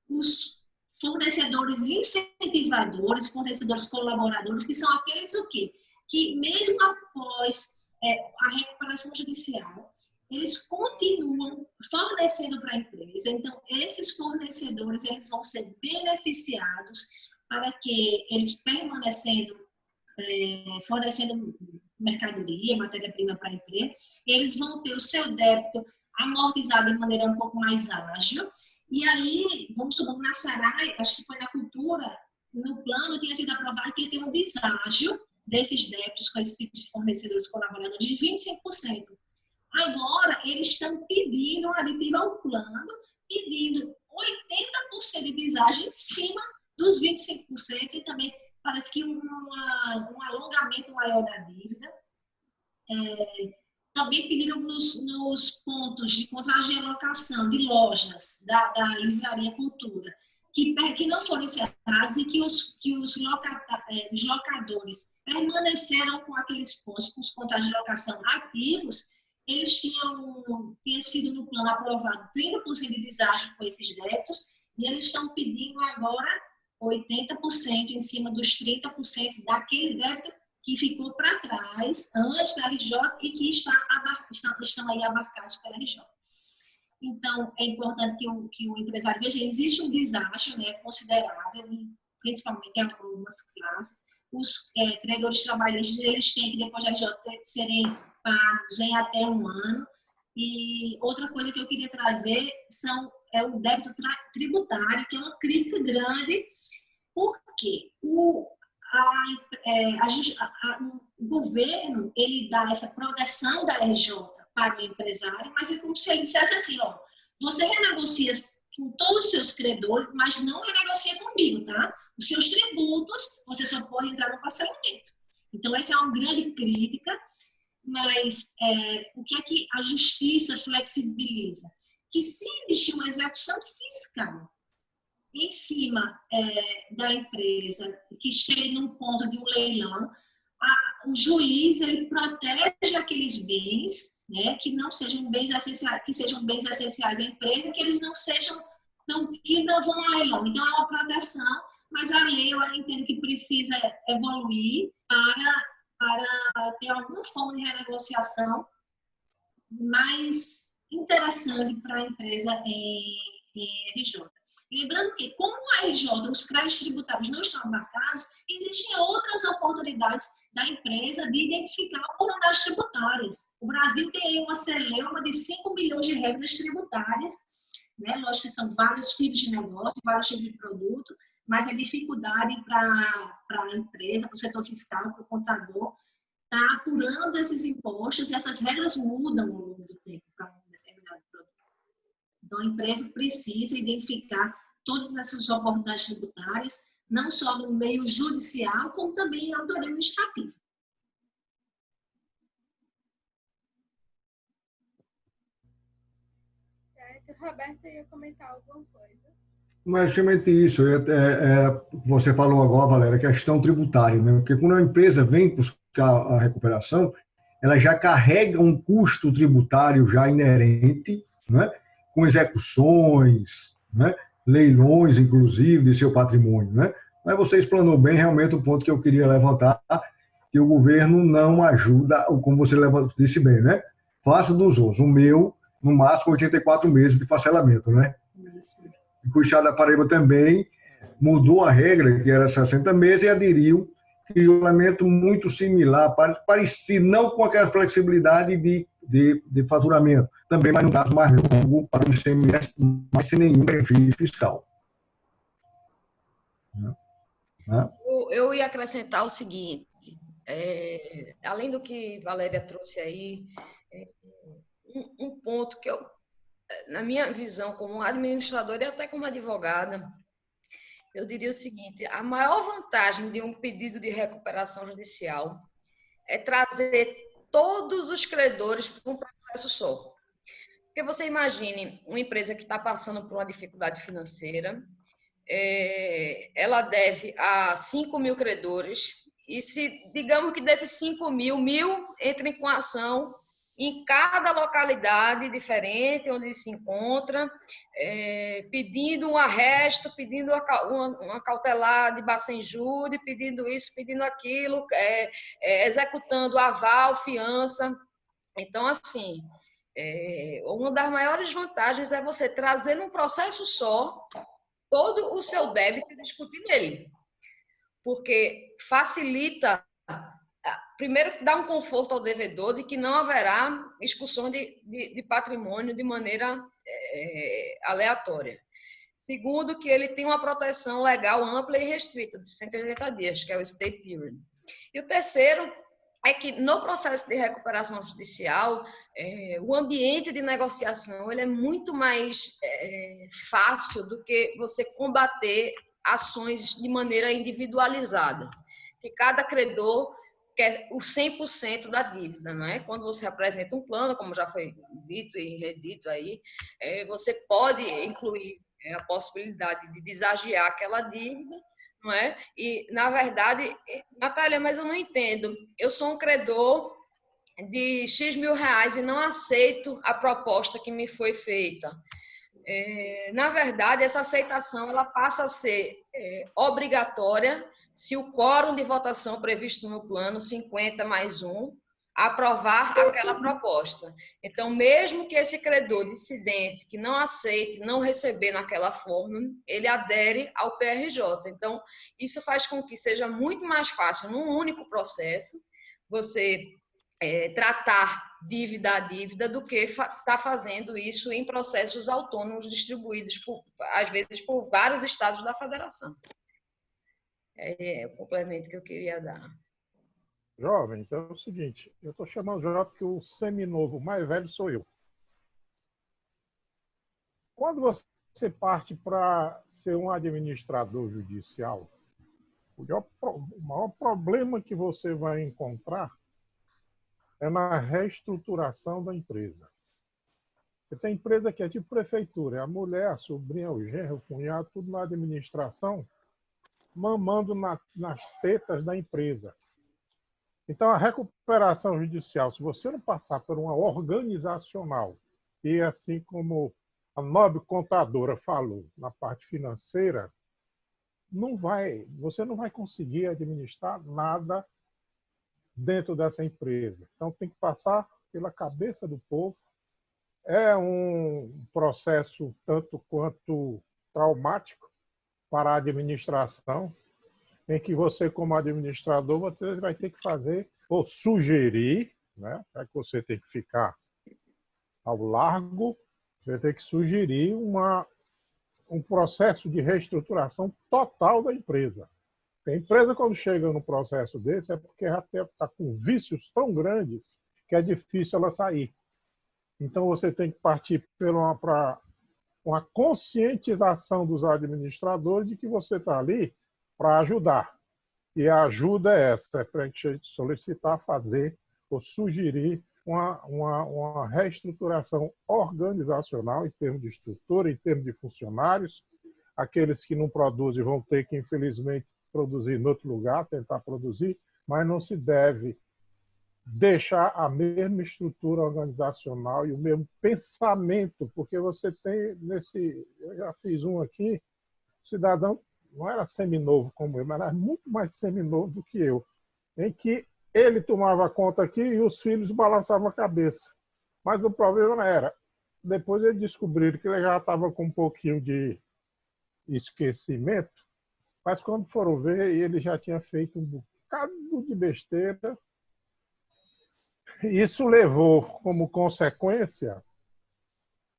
os fornecedores incentivadores, fornecedores colaboradores, que são aqueles o quê? Que mesmo após a recuperação judicial, eles continuam fornecendo para a empresa. Então, esses fornecedores eles vão ser beneficiados para que eles fornecendo mercadoria, matéria-prima para a empresa, eles vão ter o seu débito amortizado de maneira um pouco mais ágil. E aí, vamos supor, na Sarai, acho que foi na Cultura, no plano tinha sido aprovado que ia ter um deságio desses débitos com esses tipos de fornecedores colaboradores de 25%. Agora, eles estão pedindo um aditivo ao plano, pedindo 80% de deságio em cima dos 25%, e também parece que um alongamento maior da dívida. também pediram nos pontos de contrato de alocação de lojas da Livraria Cultura, que não foram encerrados e que os locadores permaneceram com aqueles pontos, com os contratos de locação ativos. Eles tinham sido no plano aprovado 30% de deságio com esses débitos, e eles estão pedindo agora 80% em cima dos 30% daquele débito que ficou para trás antes da RJ e que estão aí abarcados pela RJ. Então, é importante que o empresário veja, existe um deságio, né, considerável, principalmente em algumas classes. Os credores trabalhistas, eles têm que, depois da RJ, serem pagos em até 1 ano. E outra coisa que eu queria trazer é o débito tributário, que é uma crítica grande, porque o governo, ele dá essa proteção da RJ para o empresário, mas é como se ele dissesse assim, ó, você renegocia com todos os seus credores, mas não renegocia comigo, tá? Os seus tributos, você só pode entrar no parcelamento. Então, essa é uma grande crítica, mas o que é que a justiça flexibiliza? Que se existir uma execução fiscal em cima da empresa, que chegue num ponto de um leilão, o juiz, ele protege aqueles bens, né, que não sejam bens essenciais, que sejam bens essenciais da empresa, que eles que não vão ao leilão. Então, é uma proteção, mas a lei, eu entendo que precisa evoluir para ter alguma forma de renegociação mais interessante para a empresa em RJ. Lembrando que, como a RJ, os créditos tributários não estão abarcados, existem outras oportunidades da empresa de identificar oportunidades tributárias. O Brasil tem uma celeuma de 5 milhões de regras tributárias, né? Lógico que são vários tipos de negócio, vários tipos de produto, mas a dificuldade para a empresa, para o setor fiscal, para o contador, está apurando esses impostos e essas regras mudam ao longo do tempo para um determinado produto. Então, a empresa precisa identificar todas essas oportunidades tributárias, não só no meio judicial, como também na autoria administrativa. Certo. Roberto ia comentar alguma coisa. Mas justamente isso, você falou agora, Valéria, a questão tributária, né? Porque quando a empresa vem buscar a recuperação, ela já carrega um custo tributário já inerente, né? Com execuções, né? Leilões, inclusive, de seu patrimônio, né? Mas você explanou bem realmente o ponto que eu queria levantar, que o governo não ajuda, como você disse bem, né? Faça dos outros. O meu, no máximo, 84 meses de parcelamento, né? O Estado da Paraíba também mudou a regra, que era 60 meses, e aderiu que um regulamento muito similar, parecido, não com aquela flexibilidade de faturamento, também, mas no caso mais longo para o ICMS, mas sem nenhum benefício fiscal. Eu ia acrescentar o seguinte, além do que Valéria trouxe aí, um ponto que eu, na minha visão como administradora e até como advogada, eu diria o seguinte: a maior vantagem de um pedido de recuperação judicial é trazer todos os credores para um processo só. Porque você imagine uma empresa que está passando por uma dificuldade financeira, ela deve a 5 mil credores, e se, digamos que desses 5 mil, 1.000 entrem com ação em cada localidade diferente onde se encontra, pedindo um arresto, pedindo uma cautelar de basta-injúria, pedindo isso, pedindo aquilo, executando aval, fiança. Então, assim, uma das maiores vantagens é você trazer num processo só todo o seu débito e discutir nele, porque facilita. Primeiro, dá um conforto ao devedor de que não haverá expulsão de patrimônio de maneira aleatória. Segundo, que ele tem uma proteção legal ampla e restrita de 180 dias, que é o stay period. E o terceiro é que no processo de recuperação judicial, o ambiente de negociação ele é muito mais fácil do que você combater ações de maneira individualizada. Que cada credor quer o 100% da dívida, não é? Quando você apresenta um plano, como já foi dito e redito aí, você pode incluir a possibilidade de desagiar aquela dívida, não é? E, na verdade, Natália, mas eu não entendo. Eu sou um credor de X mil reais e não aceito a proposta que me foi feita. Na verdade, essa aceitação ela passa a ser obrigatória se o quórum de votação previsto no plano 50 mais 1 aprovar aquela proposta. Então, mesmo que esse credor dissidente que não aceite, não receber naquela forma, ele adere ao PRJ. Então, isso faz com que seja muito mais fácil, num único processo, você tratar dívida a dívida do que estar fazendo isso em processos autônomos distribuídos, às vezes, por vários estados da federação. É o complemento que eu queria dar. Jovens, é o seguinte, eu estou chamando jovem porque o seminovo mais velho sou eu. Quando você parte para ser um administrador judicial, o maior problema que você vai encontrar é na reestruturação da empresa. Você tem empresa que é tipo prefeitura, é a mulher, a sobrinha, o genro, o cunhado, tudo na administração, mamando nas tetas da empresa. Então, a recuperação judicial, se você não passar por uma organizacional, e assim como a nobre contadora falou, na parte financeira, você não vai conseguir administrar nada dentro dessa empresa. Então, tem que passar pela cabeça do povo. É um processo tanto quanto traumático para a administração, em que você, como administrador, você vai ter que fazer ou sugerir, né? É que você tem que ficar ao largo, você vai ter que sugerir um processo de reestruturação total da empresa. A empresa, quando chega num processo desse, é porque já está com vícios tão grandes que é difícil ela sair. Então, você tem que partir para uma conscientização dos administradores de que você está ali para ajudar. E a ajuda é essa, é para a gente solicitar, fazer ou sugerir uma reestruturação organizacional em termos de estrutura, em termos de funcionários. Aqueles que não produzem vão ter que, infelizmente, produzir em outro lugar, tentar produzir, mas não se deve deixar a mesma estrutura organizacional e o mesmo pensamento, porque você tem eu já fiz um aqui, o cidadão não era seminovo como eu, mas era muito mais seminovo do que eu, em que ele tomava conta aqui e os filhos balançavam a cabeça. Mas o problema era, depois eles descobriram que ele já estava com um pouquinho de esquecimento, mas quando foram ver, ele já tinha feito um bocado de besteira. Isso levou como consequência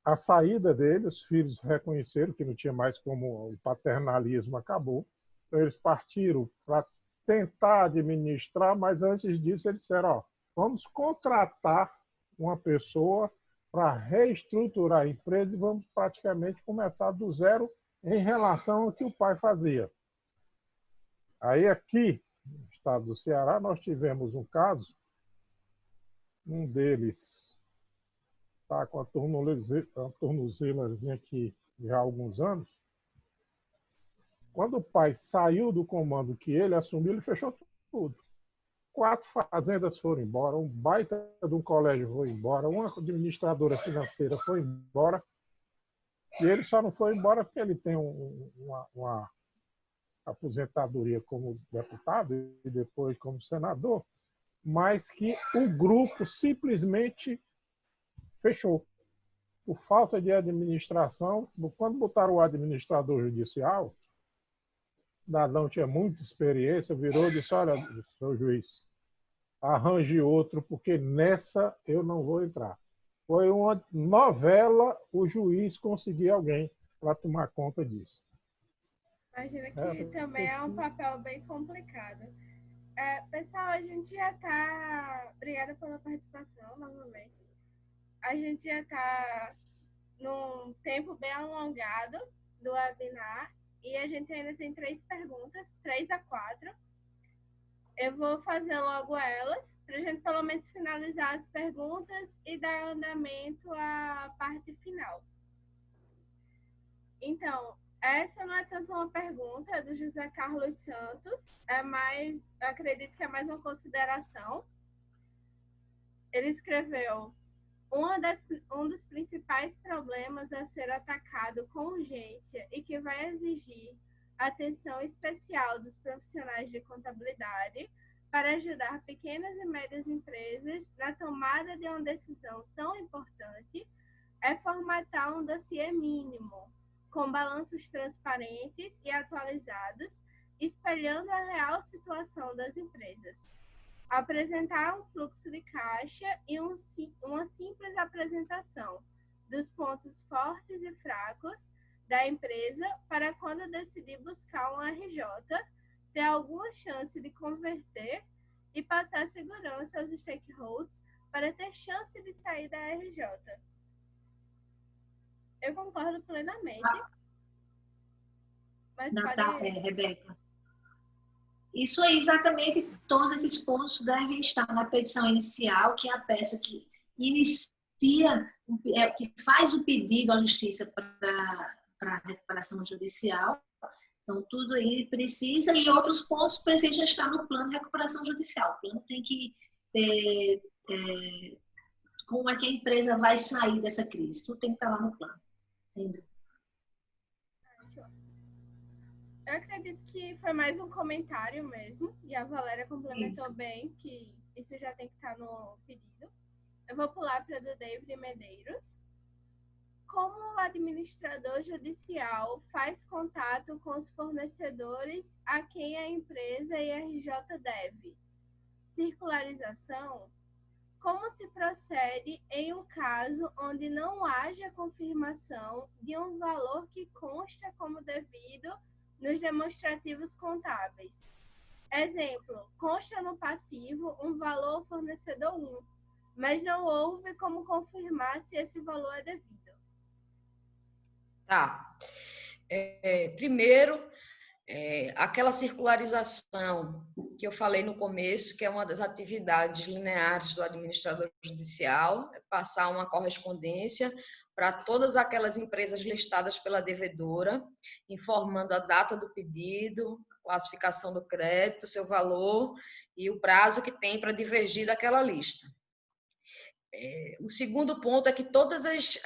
a saída dele, os filhos reconheceram que não tinha mais como, o paternalismo acabou, então eles partiram para tentar administrar, mas antes disso eles disseram, vamos contratar uma pessoa para reestruturar a empresa e vamos praticamente começar do zero em relação ao que o pai fazia. Aí aqui, no estado do Ceará, nós tivemos um caso, um deles está com a tornozelazinha aqui já há alguns anos. Quando o pai saiu do comando que ele assumiu, ele fechou tudo. 4 fazendas foram embora, um baita de um colégio foi embora, uma administradora financeira foi embora, e ele só não foi embora porque ele tem uma aposentadoria como deputado e depois como senador, mas que o grupo simplesmente fechou. Por falta de administração, quando botaram o administrador judicial, o cidadão tinha muita experiência, virou e disse, olha, seu juiz, arranje outro, porque nessa eu não vou entrar. Foi uma novela o juiz conseguir alguém para tomar conta disso. Imagina que também é um papel bem complicado. Pessoal, a gente já está... Obrigada pela participação, novamente. A gente já está num tempo bem alongado do webinar e a gente ainda tem 3 perguntas, 3 a 4. Eu vou fazer logo elas, para a gente pelo menos finalizar as perguntas e dar andamento à parte final. Então, essa não é tanto uma pergunta, é do José Carlos Santos, eu acredito que é mais uma consideração. Ele escreveu: um dos principais problemas a ser atacado com urgência e que vai exigir atenção especial dos profissionais de contabilidade para ajudar pequenas e médias empresas na tomada de uma decisão tão importante é formatar um dossiê mínimo, com balanços transparentes e atualizados, espelhando a real situação das empresas. Apresentar um fluxo de caixa e uma simples apresentação dos pontos fortes e fracos da empresa para quando decidir buscar um RJ, ter alguma chance de converter e passar segurança aos stakeholders para ter chance de sair da RJ. Eu concordo plenamente. Mas Rebeca. Isso aí, exatamente, todos esses pontos devem estar na petição inicial, que é a peça que inicia, que faz o pedido à justiça para a recuperação judicial. Então, tudo aí precisa, e outros pontos precisam estar no plano de recuperação judicial. O plano tem que ter como é que a empresa vai sair dessa crise. Tudo tem que estar lá no plano. Entendeu? Eu acredito que foi mais um comentário mesmo, e a Valéria complementou bem que isso já tem que estar no pedido. Eu vou pular para do David Medeiros. Como o administrador judicial faz contato com os fornecedores a quem a empresa e a RJ deve? Circularização? Como se procede em um caso onde não haja confirmação de um valor que consta como devido nos demonstrativos contábeis? Exemplo, consta no passivo um valor fornecedor 1, mas não houve como confirmar se esse valor é devido. Tá. Primeiro, aquela circularização que eu falei no começo, que é uma das atividades lineares do administrador judicial, é passar uma correspondência para todas aquelas empresas listadas pela devedora, informando a data do pedido, classificação do crédito, seu valor e o prazo que tem para divergir daquela lista. O segundo ponto é que todas as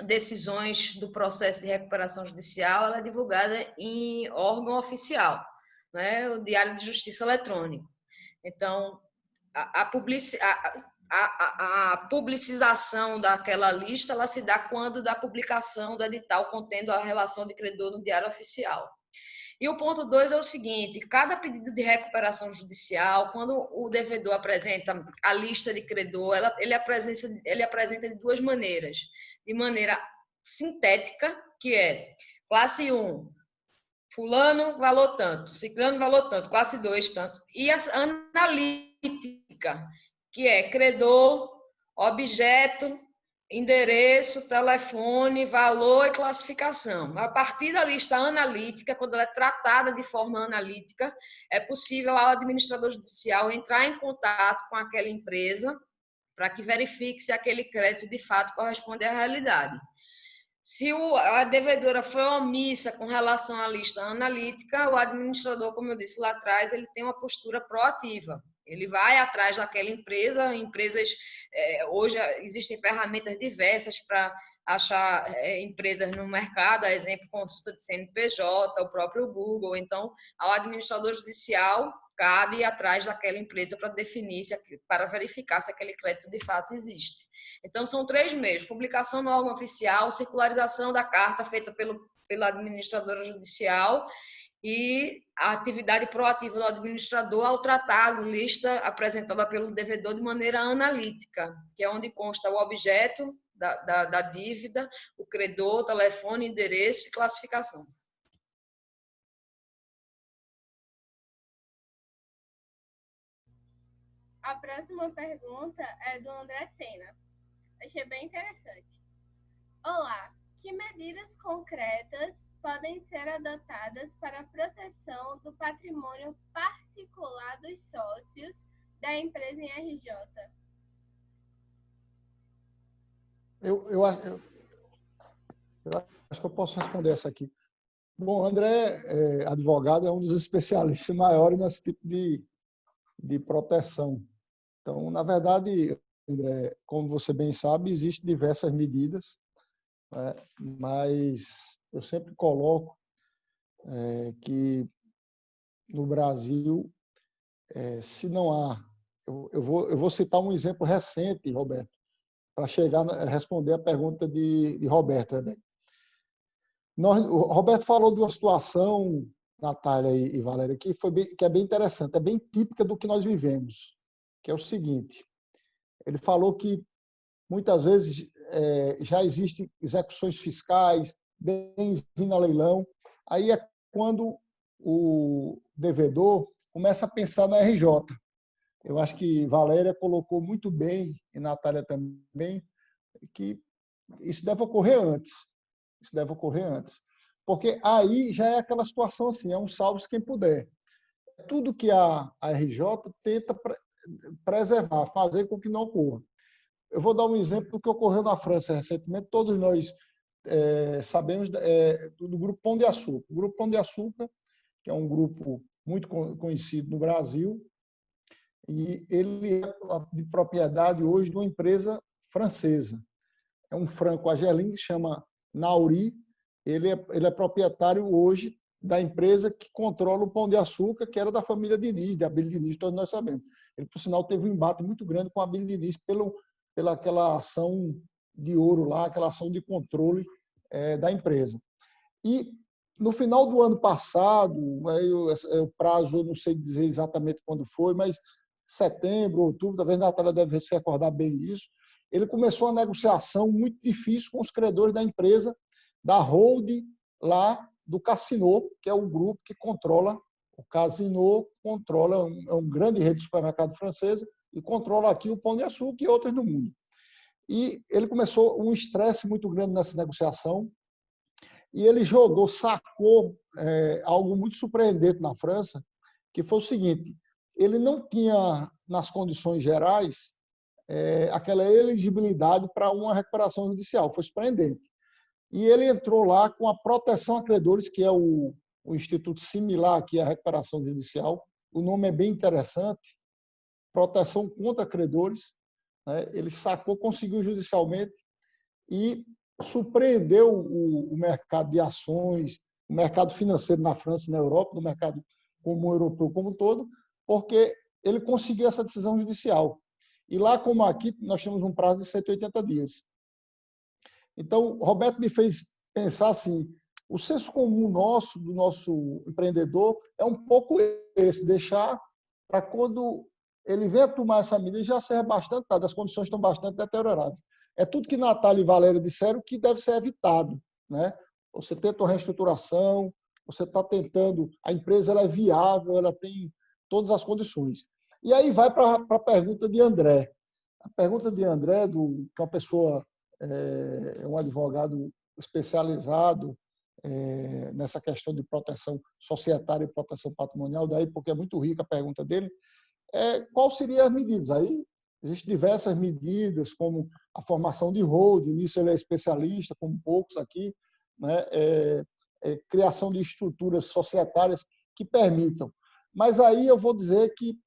decisões do processo de recuperação judicial ela é divulgada em órgão oficial, né? O Diário de Justiça Eletrônico. Então, a publicização daquela lista ela se dá quando da publicação do edital contendo a relação de credor no Diário Oficial. E o ponto 2 é o seguinte: cada pedido de recuperação judicial, quando o devedor apresenta a lista de credor, ele apresenta de duas maneiras. De maneira sintética, que é classe 1, fulano, valor tanto, ciclano, valor tanto, classe 2, tanto. E a analítica, que é credor, objeto, endereço, telefone, valor e classificação. A partir da lista analítica, quando ela é tratada de forma analítica, é possível ao administrador judicial entrar em contato com aquela empresa para que verifique se aquele crédito de fato corresponde à realidade. Se a devedora foi omissa com relação à lista analítica, o administrador, como eu disse lá atrás, ele tem uma postura proativa. Ele vai atrás daquela empresa. Hoje existem ferramentas diversas para achar empresas no mercado, exemplo, consulta de CNPJ, o próprio Google. Então, ao administrador judicial cabe ir atrás daquela empresa para definir, para verificar se aquele crédito de fato existe. Então, são 3 meios: publicação no órgão oficial, circularização da carta feita pela administradora judicial e a atividade proativa do administrador ao tratar a lista apresentada pelo devedor de maneira analítica, que é onde consta o objeto da dívida, o credor, telefone, endereço e classificação. A próxima pergunta é do André Sena. Achei bem interessante. Olá, que medidas concretas podem ser adotadas para a proteção do patrimônio particular dos sócios da empresa em RJ? Eu acho que eu posso responder essa aqui. Bom, André, advogado, é um dos especialistas maiores nesse tipo de proteção. Então, na verdade, André, como você bem sabe, existem diversas medidas, né? Mas eu sempre coloco que no Brasil, se não há... Eu vou citar um exemplo recente, Roberto, para chegar a responder a pergunta de Roberto. O Roberto falou de uma situação, Natália e Valéria, que é bem interessante, é bem típica do que nós vivemos, que é o seguinte: ele falou que muitas vezes já existem execuções fiscais, bens indo a leilão, aí é quando o devedor começa a pensar na RJ. Eu acho que Valéria colocou muito bem, e Natália também, que isso deve ocorrer antes. Isso deve ocorrer antes. Porque aí já é aquela situação assim, é um salve-se quem puder. Tudo que a RJ tenta preservar, fazer com que não ocorra. Eu vou dar um exemplo do que ocorreu na França recentemente. Todos nós sabemos do Grupo Pão de Açúcar. O Grupo Pão de Açúcar, que é um grupo muito conhecido no Brasil, e ele é de propriedade hoje de uma empresa francesa. É um franco-argelino que se chama Nauri. Ele é proprietário hoje da empresa que controla o Pão de Açúcar, que era da família Diniz, de Abílio Diniz, todos nós sabemos. Ele, por sinal, teve um embate muito grande com a Abílio Diniz pela aquela ação de ouro lá, aquela ação de controle da empresa. E no final do ano passado, o prazo eu não sei dizer exatamente quando foi, mas setembro, outubro, talvez a Natália deve se recordar bem disso, ele começou uma negociação muito difícil com os credores da empresa, da holding lá do Casino, que é o grupo que controla o Casino, é um grande rede de supermercado francesa e controla aqui o Pão de Açúcar e outras no mundo. E ele começou um estresse muito grande nessa negociação e ele sacou algo muito surpreendente na França, que foi o seguinte: ele não tinha, nas condições gerais, aquela elegibilidade para uma recuperação judicial. Foi surpreendente. E ele entrou lá com a proteção a credores, que é o instituto similar aqui à recuperação judicial. O nome é bem interessante, proteção contra credores. Né? Ele sacou, conseguiu judicialmente e surpreendeu o mercado de ações, o mercado financeiro na França e na Europa, no mercado comum europeu como um todo, porque ele conseguiu essa decisão judicial. E lá, como aqui, nós temos um prazo de 180 dias. Então, Roberto me fez pensar assim, o senso comum do nosso empreendedor, é um pouco esse, deixar para quando ele venha tomar essa medida, já será bastante tarde, as condições estão bastante deterioradas. É tudo que Natália e Valéria disseram que deve ser evitado. Né? Você tenta uma reestruturação, você está tentando, a empresa ela é viável, ela tem todas as condições. E aí vai para a pergunta de André. A pergunta de André, que é uma pessoa, um advogado especializado nessa questão de proteção societária e proteção patrimonial, daí porque é muito rica a pergunta dele, qual seriam as medidas? Aí existem diversas medidas, como a formação de holding, nisso ele é especialista, como poucos aqui, né? Criação de estruturas societárias que permitam. Mas aí eu vou dizer que,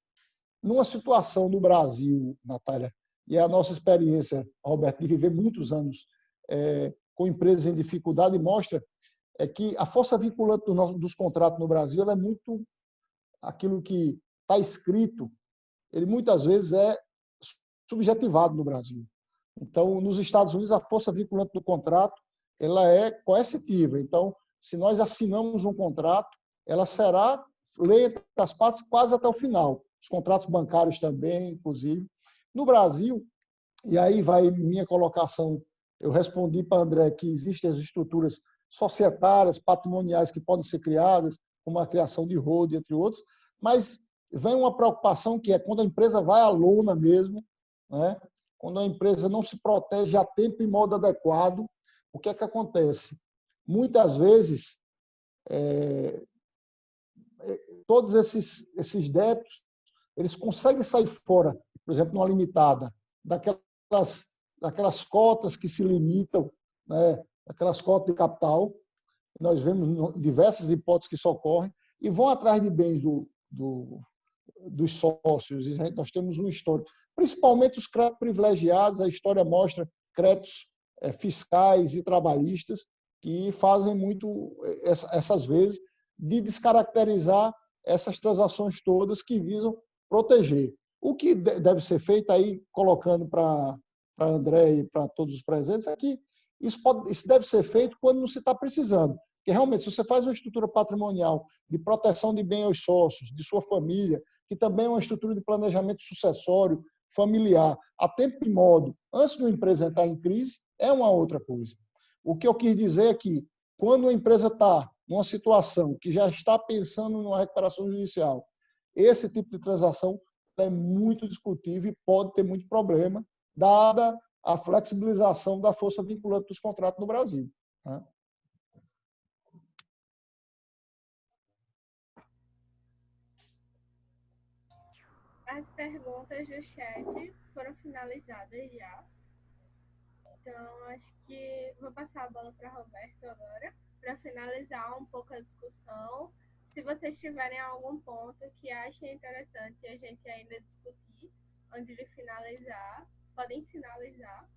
numa situação no Brasil, Natália, e é a nossa experiência, Roberto, de viver muitos anos com empresas em dificuldade, mostra que a força vinculante dos contratos no Brasil ela é muito aquilo que está escrito, ele muitas vezes é subjetivado no Brasil. Então, nos Estados Unidos, a força vinculante do contrato ela é coercitiva. Então, se nós assinamos um contrato, ela será lei entre as partes quase até o final. Os contratos bancários também, inclusive. No Brasil, e aí vai minha colocação, eu respondi para André que existem as estruturas societárias, patrimoniais que podem ser criadas, como a criação de holding, entre outros, mas vem uma preocupação que é quando a empresa vai à lona mesmo, né? Quando a empresa não se protege a tempo e modo adequado, o que é que acontece? Muitas vezes todos esses débitos, eles conseguem sair fora, por exemplo, numa limitada, daquelas cotas que se limitam, né, aquelas cotas de capital. Nós vemos diversas hipóteses que isso ocorrem, e vão atrás de bens dos sócios. Nós temos um histórico, principalmente os créditos privilegiados. A história mostra créditos fiscais e trabalhistas que fazem muito, essas vezes, de descaracterizar essas transações todas que visam proteger. O que deve ser feito aí, colocando para André e para todos os presentes, é que isso deve ser feito quando não se está precisando. Porque, realmente, se você faz uma estrutura patrimonial de proteção de bem aos sócios, de sua família, que também é uma estrutura de planejamento sucessório, familiar, a tempo e modo, antes de uma empresa entrar em crise, é uma outra coisa. O que eu quis dizer é que, quando a empresa está numa situação que já está pensando numa recuperação judicial, esse tipo de transação é muito discutível e pode ter muito problema, dada a flexibilização da força vinculante dos contratos no Brasil. As perguntas do chat foram finalizadas já. Então, acho que vou passar a bola para Roberto agora, para finalizar um pouco a discussão. Se vocês tiverem algum ponto que achem interessante a gente ainda discutir antes de finalizar, podem sinalizar.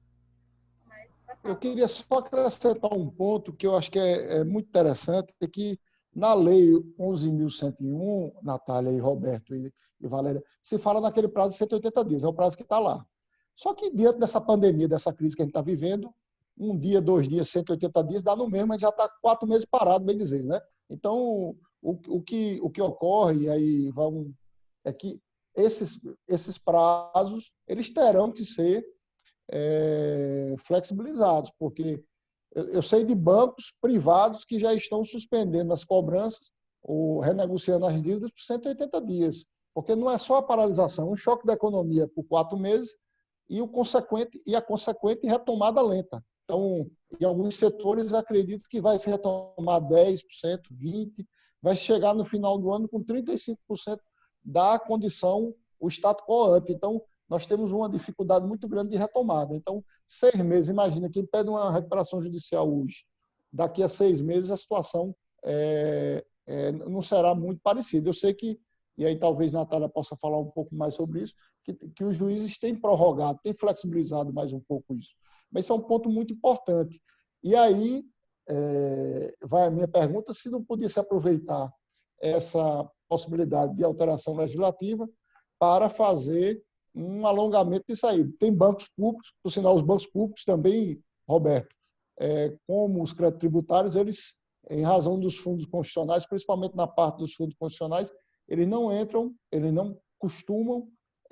Eu queria só acrescentar um ponto que eu acho que é muito interessante, é que na Lei 11.101, Natália e Roberto e Valéria, se fala naquele prazo de 180 dias, é o prazo que está lá. Só que, diante dessa pandemia, dessa crise que a gente está vivendo, 1 dia, 2 dias, 180 dias, dá no mesmo, a gente já está 4 meses parado, bem dizer, né? Então, o que ocorre aí é que esses prazos eles terão que ser flexibilizados, porque eu sei de bancos privados que já estão suspendendo as cobranças ou renegociando as dívidas por 180 dias, porque não é só a paralisação, é um choque da economia por 4 meses e a consequente retomada lenta. Então, em alguns setores, acredito que vai se retomar 10%, 20%, vai chegar no final do ano com 35% da condição, o status quo ante. Então, nós temos uma dificuldade muito grande de retomada. Então, 6 meses, imagina, quem pede uma recuperação judicial hoje, daqui a 6 meses a situação não será muito parecida. Eu sei que, e aí talvez a Natália possa falar um pouco mais sobre isso, que os juízes têm prorrogado, têm flexibilizado mais um pouco isso. Mas isso é um ponto muito importante. E aí vai a minha pergunta, se não pudesse aproveitar essa possibilidade de alteração legislativa para fazer um alongamento disso aí. Tem bancos públicos, por sinal, os bancos públicos também, Roberto, como os créditos tributários, eles, em razão dos fundos constitucionais, principalmente na parte dos fundos constitucionais, eles não costumam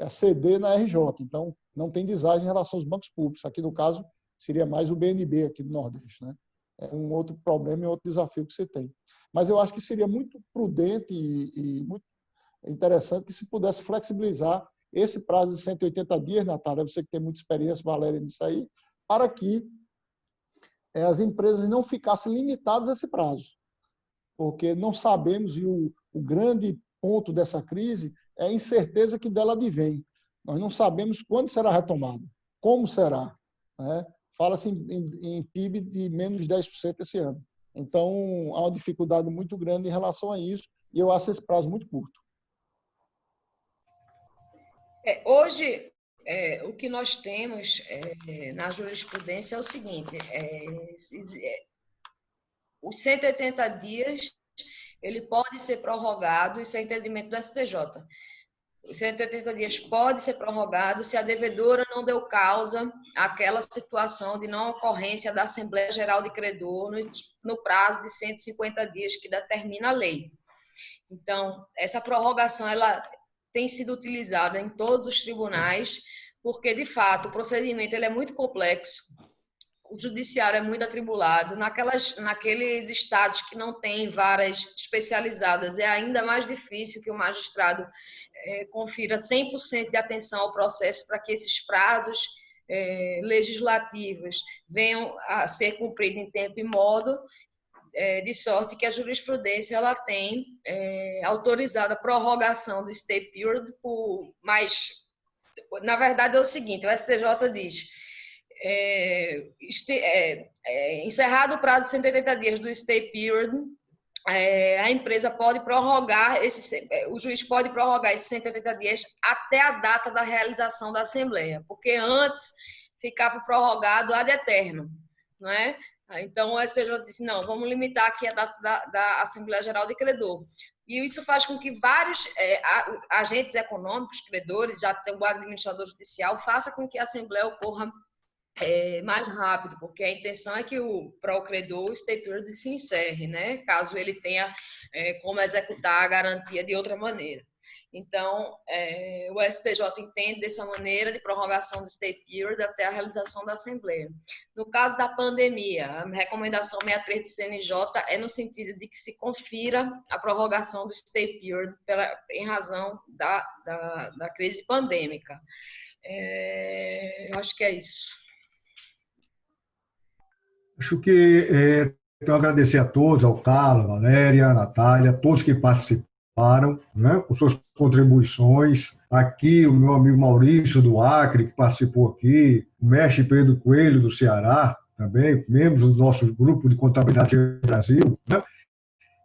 ceder na RJ. Então, não tem deságio em relação aos bancos públicos. Aqui, no caso, seria mais o BNB aqui do Nordeste, né? É um outro problema e outro desafio que você tem. Mas eu acho que seria muito prudente e muito interessante que se pudesse flexibilizar esse prazo de 180 dias, Natália, você que tem muita experiência, Valéria, nisso aí, para que as empresas não ficassem limitadas a esse prazo. Porque não sabemos, e o grande ponto dessa crise é a incerteza que dela advém. Nós não sabemos quando será retomada, como será, né? Fala-se em PIB de menos 10% esse ano. Então, há uma dificuldade muito grande em relação a isso, e eu acho esse prazo muito curto. Hoje, o que nós temos na jurisprudência é o seguinte: os 180 dias ele pode ser prorrogado, isso é entendimento do STJ. Os 180 dias pode ser prorrogado se a devedora não deu causa àquela situação de não ocorrência da Assembleia Geral de Credor no prazo de 150 dias que determina a lei. Então, essa prorrogação ela tem sido utilizada em todos os tribunais, porque, de fato, o procedimento ele é muito complexo, o judiciário é muito atribulado, naqueles estados que não têm varas especializadas, é ainda mais difícil que o magistrado confira 100% de atenção ao processo para que esses prazos legislativos venham a ser cumpridos em tempo e modo. de sorte que a jurisprudência ela tem autorizado a prorrogação do stay period por mais... Na verdade, é o seguinte, o STJ diz, encerrado o prazo de 180 dias do stay period, a empresa pode prorrogar, o juiz pode prorrogar esses 180 dias até a data da realização da Assembleia, porque antes ficava prorrogado ad eternum, não é? Então, o STJ disse, não, vamos limitar aqui a data da Assembleia Geral de Credor. E isso faz com que vários agentes econômicos, credores, já tem o administrador judicial, faça com que a Assembleia ocorra mais rápido, porque a intenção é que para o credor o stay period se encerre, né? Caso ele tenha como executar a garantia de outra maneira. Então, o STJ entende dessa maneira de prorrogação do stay period até a realização da Assembleia. No caso da pandemia, a recomendação 63 do CNJ é no sentido de que se confira a prorrogação do stay period em razão da crise pandêmica. Eu acho que é isso. Acho que tenho a agradecer a todos, ao Carlos, a Valéria, a Natália, todos que participaram, né, com suas contribuições. Aqui o meu amigo Maurício do Acre, que participou aqui, o mestre Pedro Coelho do Ceará, também, membros do nosso grupo de contabilidade Brasil, né?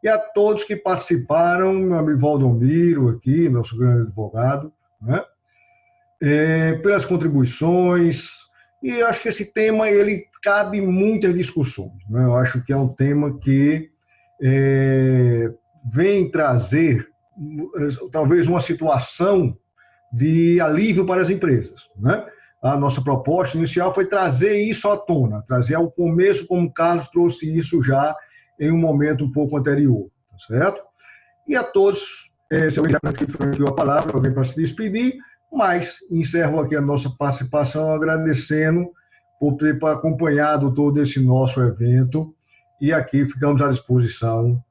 E a todos que participaram, meu amigo Valdomiro aqui, nosso grande advogado, né? Pelas contribuições. E acho que esse tema ele cabe muitas discussões, né? Eu acho que é um tema que vem trazer talvez uma situação de alívio para as empresas, né? A nossa proposta inicial foi trazer isso à tona, trazer ao começo, como o Carlos trouxe isso já em um momento um pouco anterior, tá certo? E a todos, se alguém já pediu a palavra, alguém para se despedir, mas encerro aqui a nossa participação agradecendo por ter acompanhado todo esse nosso evento e aqui ficamos à disposição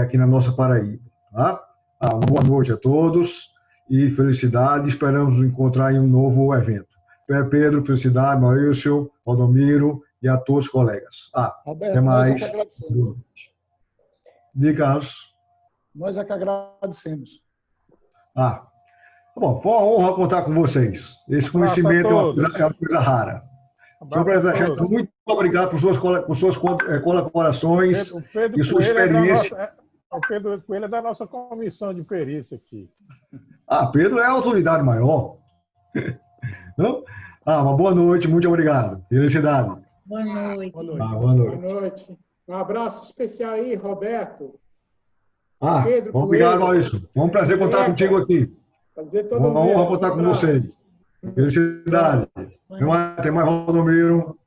aqui na nossa Paraíba. Tá? Uma boa noite a todos e felicidade. Esperamos nos encontrar em um novo evento. Pedro, felicidade, Maurício, Valdomiro e a todos os colegas. Roberto, até mais. Nós é que agradecemos. Diga, Carlos. Nós é que agradecemos. Bom, foi uma honra contar com vocês. Esse conhecimento é uma coisa rara. Muito obrigado por suas colaborações e sua experiência. O Pedro Coelho é da nossa comissão de perícia aqui. Pedro é a autoridade maior. Não? Uma boa noite, muito obrigado. Felicidade. Boa noite. Boa noite. Boa noite. Um abraço especial aí, Roberto. Pedro obrigado, Coelho. Maurício. Foi um prazer contar contigo aqui. Uma honra contar com vocês. Felicidade. Tem mais Valdomiro.